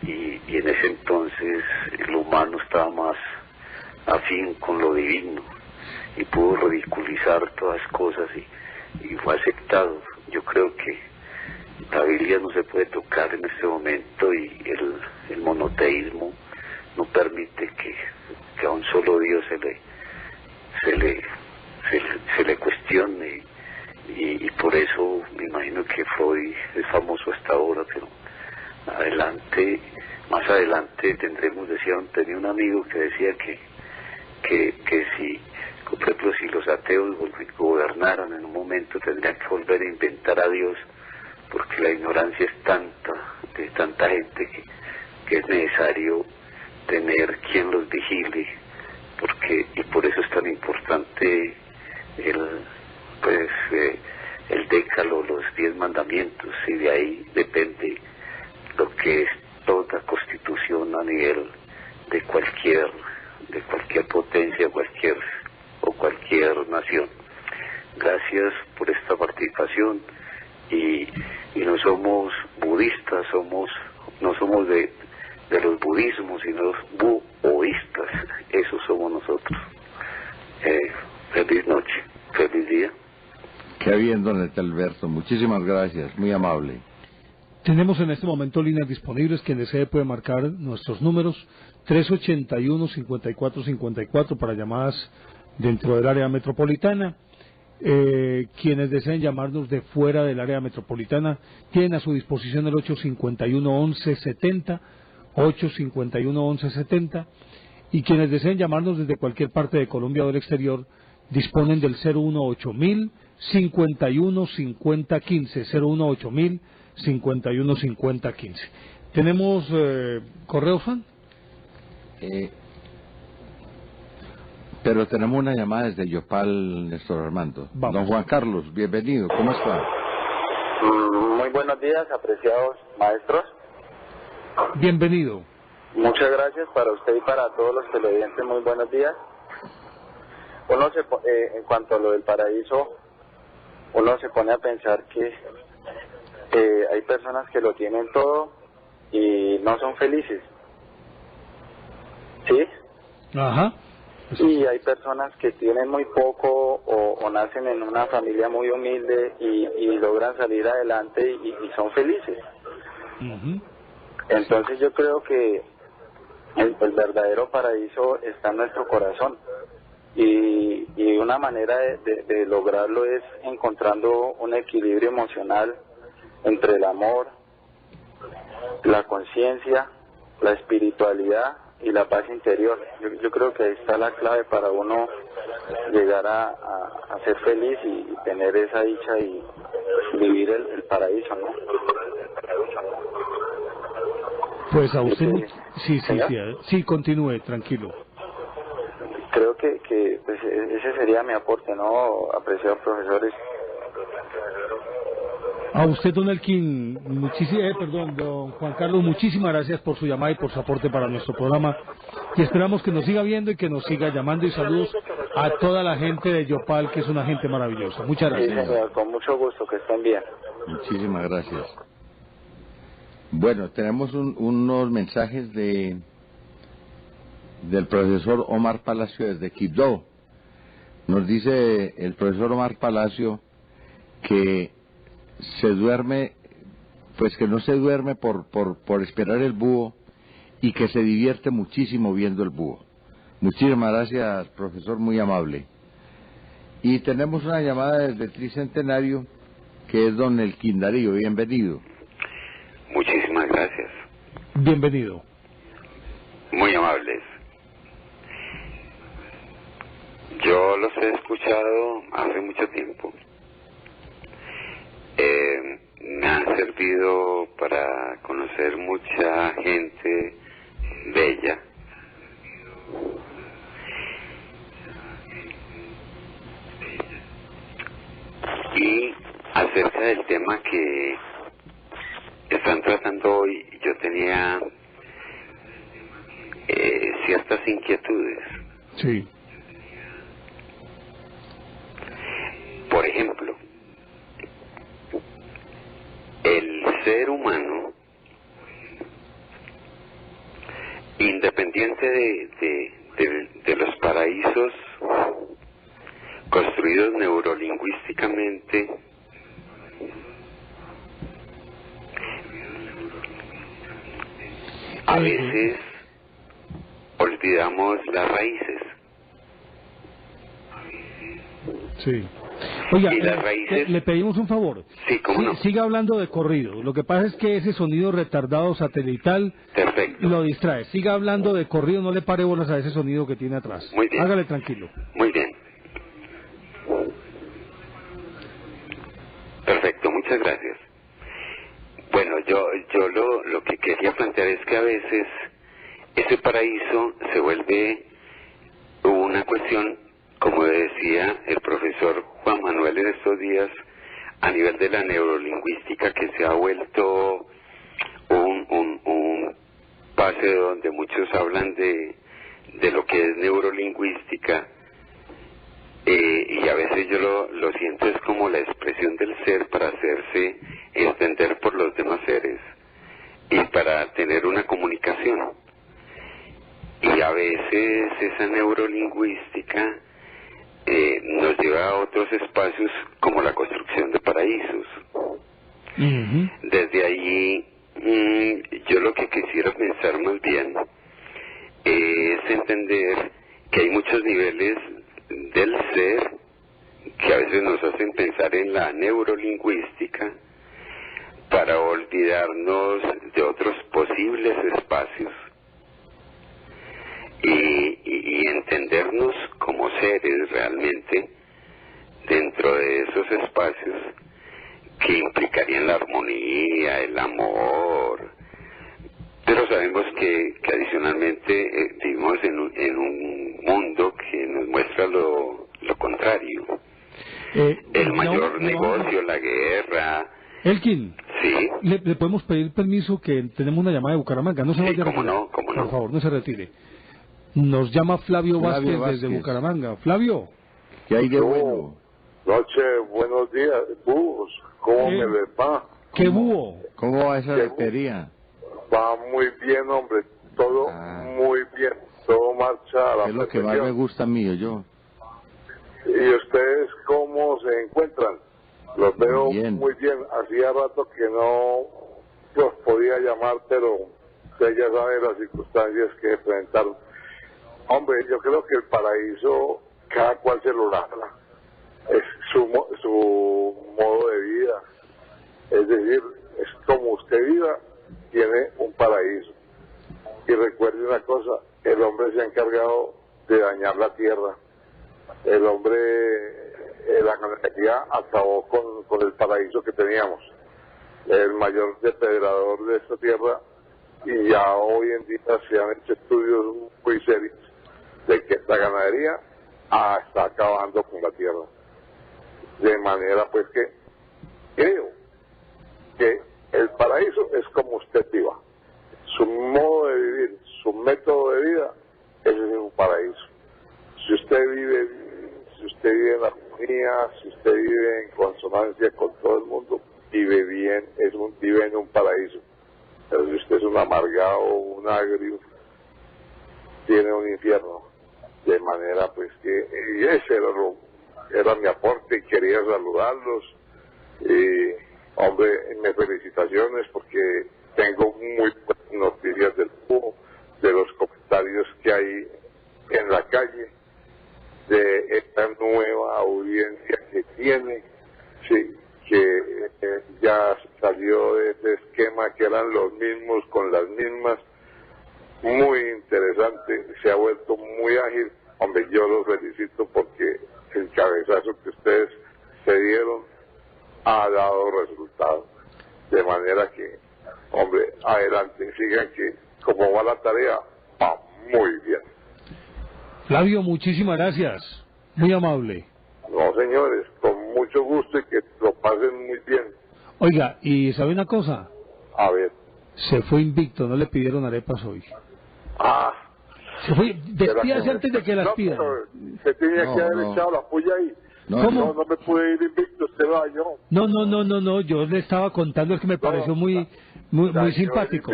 y en ese entonces el humano estaba más afín con lo divino y pudo ridiculizar todas las cosas y fue aceptado. Yo creo que la Biblia no se puede tocar en este momento, y el monoteísmo no permite que a un solo Dios se le cuestione, y por eso me imagino que Freud es famoso hasta ahora, pero más adelante tenía un amigo que decía que si, por ejemplo, si los ateos gobernaran en un momento, tendrían que volver a inventar a Dios, porque la ignorancia es tanta, de tanta gente, que es necesario tener quien los vigile, y por eso es tan importante el Décalo, los 10 mandamientos, y de ahí depende lo que es toda constitución a nivel de cualquier potencia, cualquier nación. Gracias por esta participación, y no somos budistas, no somos de los budismos, sino buoístas. Eso somos nosotros. Feliz noche, feliz día. Qué bien, don Etelberto, muchísimas gracias, muy amable. Tenemos en este momento líneas disponibles. Quien desee puede marcar nuestros números: 381-5454 para llamadas dentro del área metropolitana, Quienes deseen llamarnos de fuera del área metropolitana tienen a su disposición el 851-1170, 851-1170, y quienes deseen llamarnos desde cualquier parte de Colombia o del exterior disponen del 018.000 515015, 018.000 515015. ¿Tenemos correo, Juan? Pero tenemos una llamada desde Yopal, Néstor Armando. Vamos. Don Juan Carlos, bienvenido, ¿cómo está? Muy buenos días, apreciados maestros. Bienvenido. Muchas gracias para usted y para todos los televidentes, muy buenos días. En cuanto a lo del paraíso, uno se pone a pensar que hay personas que lo tienen todo y no son felices. ¿Sí? Ajá. Y hay personas que tienen muy poco o nacen en una familia muy humilde y logran salir adelante y son felices. Entonces yo creo que el verdadero paraíso está en nuestro corazón y una manera de lograrlo es encontrando un equilibrio emocional entre el amor, la conciencia, la espiritualidad y la paz interior. Yo creo que ahí está la clave para uno llegar a ser feliz y tener esa dicha y vivir el paraíso, ¿no? Pues a usted... Sí, continúe, tranquilo. Creo que pues, ese sería mi aporte, ¿no, apreciados profesores? A usted, don Elkin, don Juan Carlos, muchísimas gracias por su llamada y por su aporte para nuestro programa. Y esperamos que nos siga viendo y que nos siga llamando. Y saludos a toda la gente de Yopal, que es una gente maravillosa. Muchas gracias. Sí, señor, con mucho gusto, que estén bien. Muchísimas gracias. Bueno, tenemos unos mensajes del profesor Omar Palacio desde Quibdó. Nos dice el profesor Omar Palacio que se duerme, pues que no se duerme por esperar el búho y que se divierte muchísimo viendo el búho. Muchísimas gracias, profesor, muy amable. Y tenemos una llamada desde Tricentenario, que es don Elkin Darío. Bienvenido. Muchísimas gracias. Bienvenido. Muy amables. Yo los he escuchado hace mucho tiempo. Me han servido para conocer mucha gente bella. Y acerca del tema que están tratando hoy, yo tenía ciertas inquietudes. Sí. Por ejemplo, el ser humano, independiente de los paraísos construidos neurolingüísticamente, a veces olvidamos las raíces. Sí. Oiga, y las raíces... le pedimos un favor. Sí, cómo no. Siga hablando de corrido. Lo que pasa es que ese sonido retardado satelital Perfecto. Lo distrae. Siga hablando de corrido, no le pare bolas a ese sonido que tiene atrás. Muy bien. Hágale tranquilo. Muy bien. Perfecto, muchas gracias. Bueno, yo lo que quería plantear es que a veces ese paraíso se vuelve una cuestión, como decía el profesor Juan Manuel en estos días, a nivel de la neurolingüística, que se ha vuelto un pase donde muchos hablan de lo que es neurolingüística, y a veces yo lo siento es como la expresión del ser para hacerse entender por los demás seres y para tener una comunicación. Y a veces esa neurolingüística nos lleva a otros espacios como la construcción de paraísos. Desde allí yo lo que quisiera pensar más bien es entender que hay muchos niveles del ser que a veces nos hacen pensar en la neurolingüística para olvidarnos de otros posibles espacios y entendernos como seres realmente dentro de esos espacios que implicarían la armonía, el amor, pero sabemos que adicionalmente vivimos en un mundo que nos muestra lo contrario, el mayor negocio, la guerra. Elkin, sí. ¿Le podemos pedir permiso que tenemos una llamada de Bucaramanga? No se vaya a retirar. ¿Cómo no? Por favor, no se retire. Nos llama Flavio Vázquez desde Bucaramanga. Flavio. ¿Qué hay de bueno? Noche, buenos días, búhos. ¿Cómo me les va? ¿Qué búho? ¿Cómo va esa lotería? Va muy bien, hombre. Todo muy bien. Todo marcha a la perfección. Es lo que más me gusta a mí, yo. ¿Y ustedes cómo se encuentran? Los veo bien. Muy bien. Hacía rato que no los podía llamar, pero usted ya sabe las circunstancias que enfrentaron. Hombre, yo creo que el paraíso, cada cual se lo labra. Es su modo de vida. Es decir, es como usted viva, tiene un paraíso. Y recuerde una cosa, el hombre se ha encargado de dañar la tierra. El hombre, la ganadería acabó con el paraíso que teníamos. El mayor depredador de esta tierra, y ya hoy en día se han hecho estudios muy serios de que esta ganadería está acabando con la tierra. De manera pues que creo que el paraíso es como usted viva. Su modo de vivir, su método de vida, ese es un paraíso. Si usted vive en armonía, si usted vive en consonancia con todo el mundo, vive bien, vive en un paraíso. Pero si usted es un amargado, un agrio, tiene un infierno. De manera pues que y ese era mi aporte, y quería saludarlos. Y hombre, me felicitaciones porque tengo muy buenas noticias del búho, de los comentarios que hay en la calle, de esta nueva audiencia que tiene, sí, que ya salió de ese esquema que eran los mismos con las mismas. Muy interesante, se ha vuelto muy ágil. Hombre, yo los felicito porque el cabezazo que ustedes se dieron ha dado resultado. De manera que, hombre, adelante, sigan que como va la tarea, va muy bien. Flavio, muchísimas gracias. Muy amable. No, señores, con mucho gusto y que lo pasen muy bien. Oiga, ¿y sabe una cosa? A ver. Se fue invicto, no le pidieron arepas hoy. Se fue, despídase antes de que las pidan. Se tenía que haber echado la puya ahí. ¿Cómo? No me pude ir invicto, usted lo dañó. No, yo le estaba contando, es que me pareció muy simpático.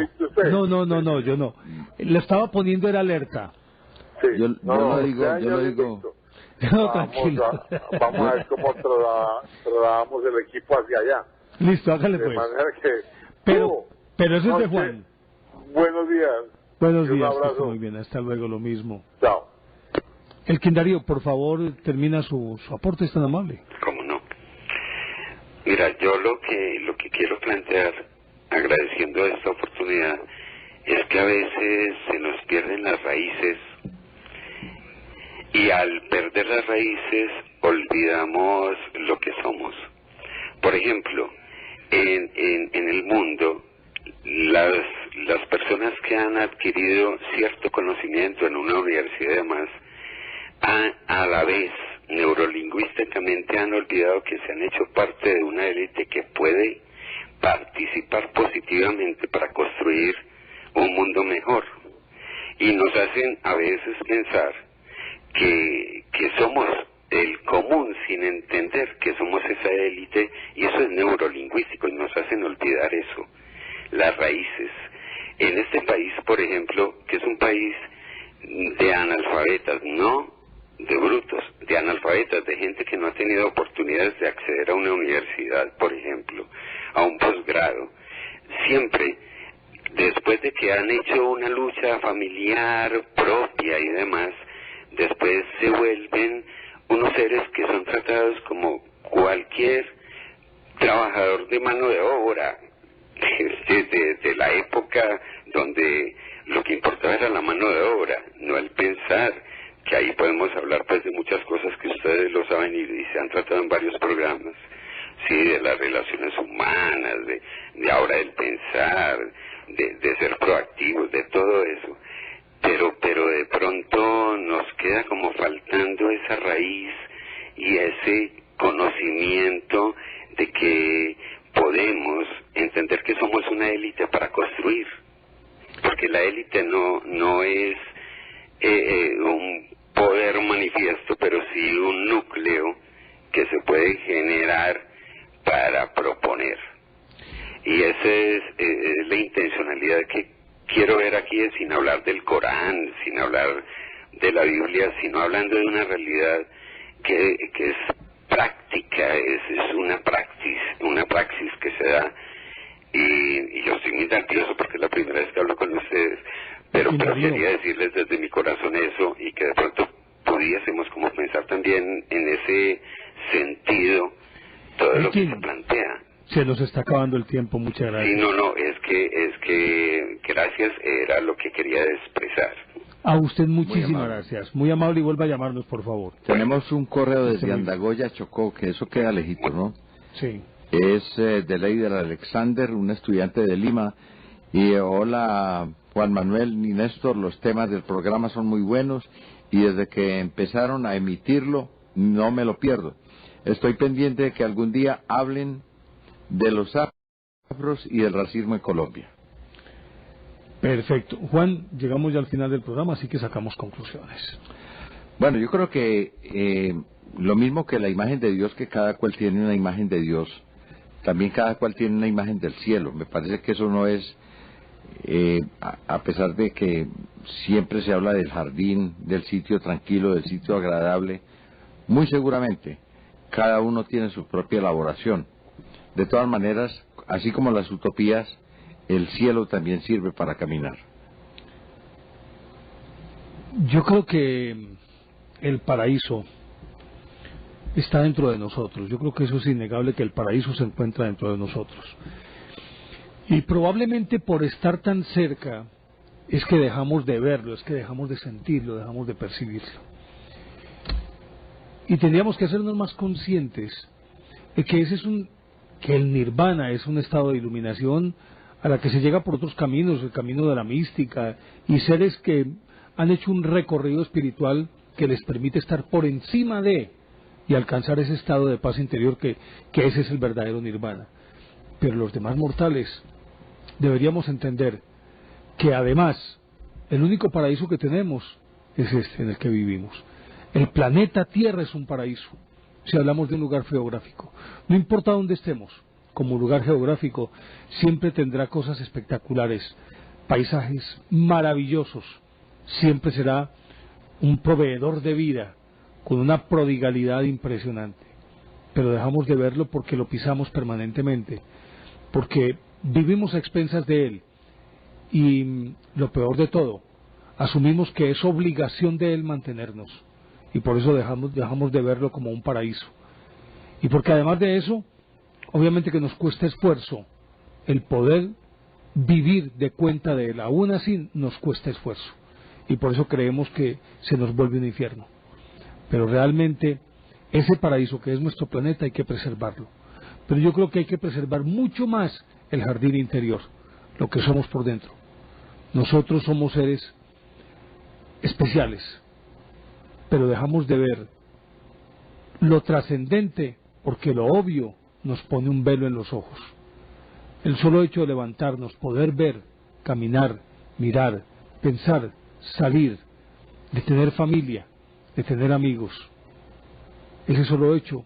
No, yo no. Le estaba poniendo era alerta. Sí. Yo lo digo. No, tranquilo. Vamos a ver cómo trasladamos el equipo hacia allá. Listo, hágale pues. De manera que... Pero eso es de Juan. Buenos días. Buenos días, que esté muy bien, hasta luego, lo mismo. Chao. Elkin Darío, por favor, termina su aporte, es tan amable. ¿Cómo no? Mira, yo lo que quiero plantear, agradeciendo esta oportunidad, es que a veces se nos pierden las raíces y al perder las raíces olvidamos lo que somos. Por ejemplo, en el mundo, las personas que han adquirido cierto conocimiento en una universidad y demás, a la vez neurolingüísticamente han olvidado que se han hecho parte de una élite que puede participar positivamente para construir un mundo mejor, y nos hacen a veces pensar que somos el común sin entender que somos esa élite, y eso es neurolingüístico y nos hacen olvidar eso, las raíces. En este país, por ejemplo, que es un país de analfabetas, no de brutos, de analfabetas, de gente que no ha tenido oportunidades de acceder a una universidad, por ejemplo, a un posgrado, siempre después de que han hecho una lucha familiar propia y demás, después se vuelven unos seres que son tratados como cualquier trabajador de mano de obra, desde la época donde lo que importaba era la mano de obra, no el pensar, que ahí podemos hablar pues de muchas cosas que ustedes lo saben y se han tratado en varios programas, sí, de las relaciones humanas, de ahora del pensar, de ser proactivos, de todo eso, pero de pronto nos queda como faltando esa raíz y ese conocimiento de que podemos entender que somos una élite para construir, porque la élite no es un poder manifiesto, pero sí un núcleo que se puede generar para proponer. Y esa es la intencionalidad que quiero ver aquí, sin hablar del Corán, sin hablar de la Biblia, sino hablando de una realidad que es práctica, es una praxis que se da, y yo estoy muy nervioso porque es la primera vez que hablo con ustedes, pero quería decirles desde mi corazón eso, y que de pronto pudiésemos como pensar también en ese sentido todo lo que se plantea. Se nos está acabando el tiempo, muchas gracias. Sí, es que gracias, era lo que quería expresar. A usted muchísimas gracias, muy amable, y vuelva a llamarnos, por favor. Tenemos un correo desde Andagoya, Chocó, que eso queda lejito, ¿no? Sí. Es de Leider Alexander, un estudiante de Lima. Y hola Juan Manuel y Néstor, los temas del programa son muy buenos y desde que empezaron a emitirlo no me lo pierdo. Estoy pendiente de que algún día hablen de los afros y del racismo en Colombia. Perfecto. Juan, llegamos ya al final del programa, así que sacamos conclusiones. Bueno, yo creo que lo mismo que la imagen de Dios, que cada cual tiene una imagen de Dios, también cada cual tiene una imagen del cielo. Me parece que eso no es, a pesar de que siempre se habla del jardín, del sitio tranquilo, del sitio agradable, muy seguramente cada uno tiene su propia elaboración. De todas maneras, así como las utopías, el cielo también sirve para caminar. Yo creo que el paraíso está dentro de nosotros. Yo creo que eso es innegable, que el paraíso se encuentra dentro de nosotros. Y probablemente por estar tan cerca es que dejamos de verlo, es que dejamos de sentirlo, dejamos de percibirlo. Y tendríamos que hacernos más conscientes de que que el nirvana es un estado de iluminación a la que se llega por otros caminos, el camino de la mística, y seres que han hecho un recorrido espiritual que les permite estar por encima de y alcanzar ese estado de paz interior que ese es el verdadero nirvana. Pero los demás mortales deberíamos entender que además el único paraíso que tenemos es este en el que vivimos. El planeta Tierra es un paraíso, si hablamos de un lugar geográfico. No importa dónde estemos, como lugar geográfico, siempre tendrá cosas espectaculares, paisajes maravillosos, siempre será un proveedor de vida, con una prodigalidad impresionante. Pero dejamos de verlo porque lo pisamos permanentemente, porque vivimos a expensas de él, y lo peor de todo, asumimos que es obligación de él mantenernos, y por eso dejamos de verlo como un paraíso. Y porque además de eso, obviamente que nos cuesta esfuerzo el poder vivir de cuenta de él, aún así nos cuesta esfuerzo, y por eso creemos que se nos vuelve un infierno. Pero realmente ese paraíso que es nuestro planeta hay que preservarlo. Pero yo creo que hay que preservar mucho más el jardín interior, lo que somos por dentro. Nosotros somos seres especiales, pero dejamos de ver lo trascendente porque lo obvio nos pone un velo en los ojos. El solo hecho de levantarnos, poder ver, caminar, mirar, pensar, salir, de tener familia, de tener amigos, ese solo hecho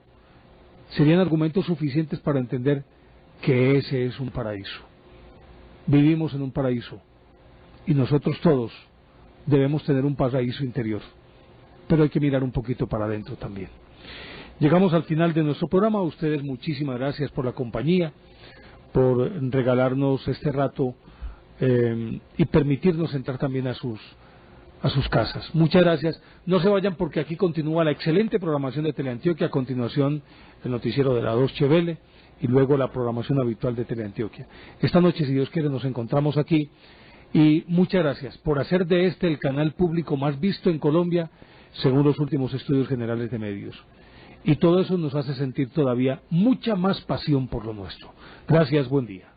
serían argumentos suficientes para entender que ese es un paraíso. Vivimos en un paraíso y nosotros todos debemos tener un paraíso interior, pero hay que mirar un poquito para adentro también. Llegamos al final de nuestro programa. A ustedes muchísimas gracias por la compañía, por regalarnos este rato y permitirnos entrar también a a sus casas. Muchas gracias. No se vayan porque aquí continúa la excelente programación de Teleantioquia. A continuación, el noticiero de la Deutsche Welle y luego la programación habitual de Teleantioquia. Esta noche, si Dios quiere, nos encontramos aquí. Y muchas gracias por hacer de este el canal público más visto en Colombia, según los últimos estudios generales de medios. Y todo eso nos hace sentir todavía mucha más pasión por lo nuestro. Gracias, buen día.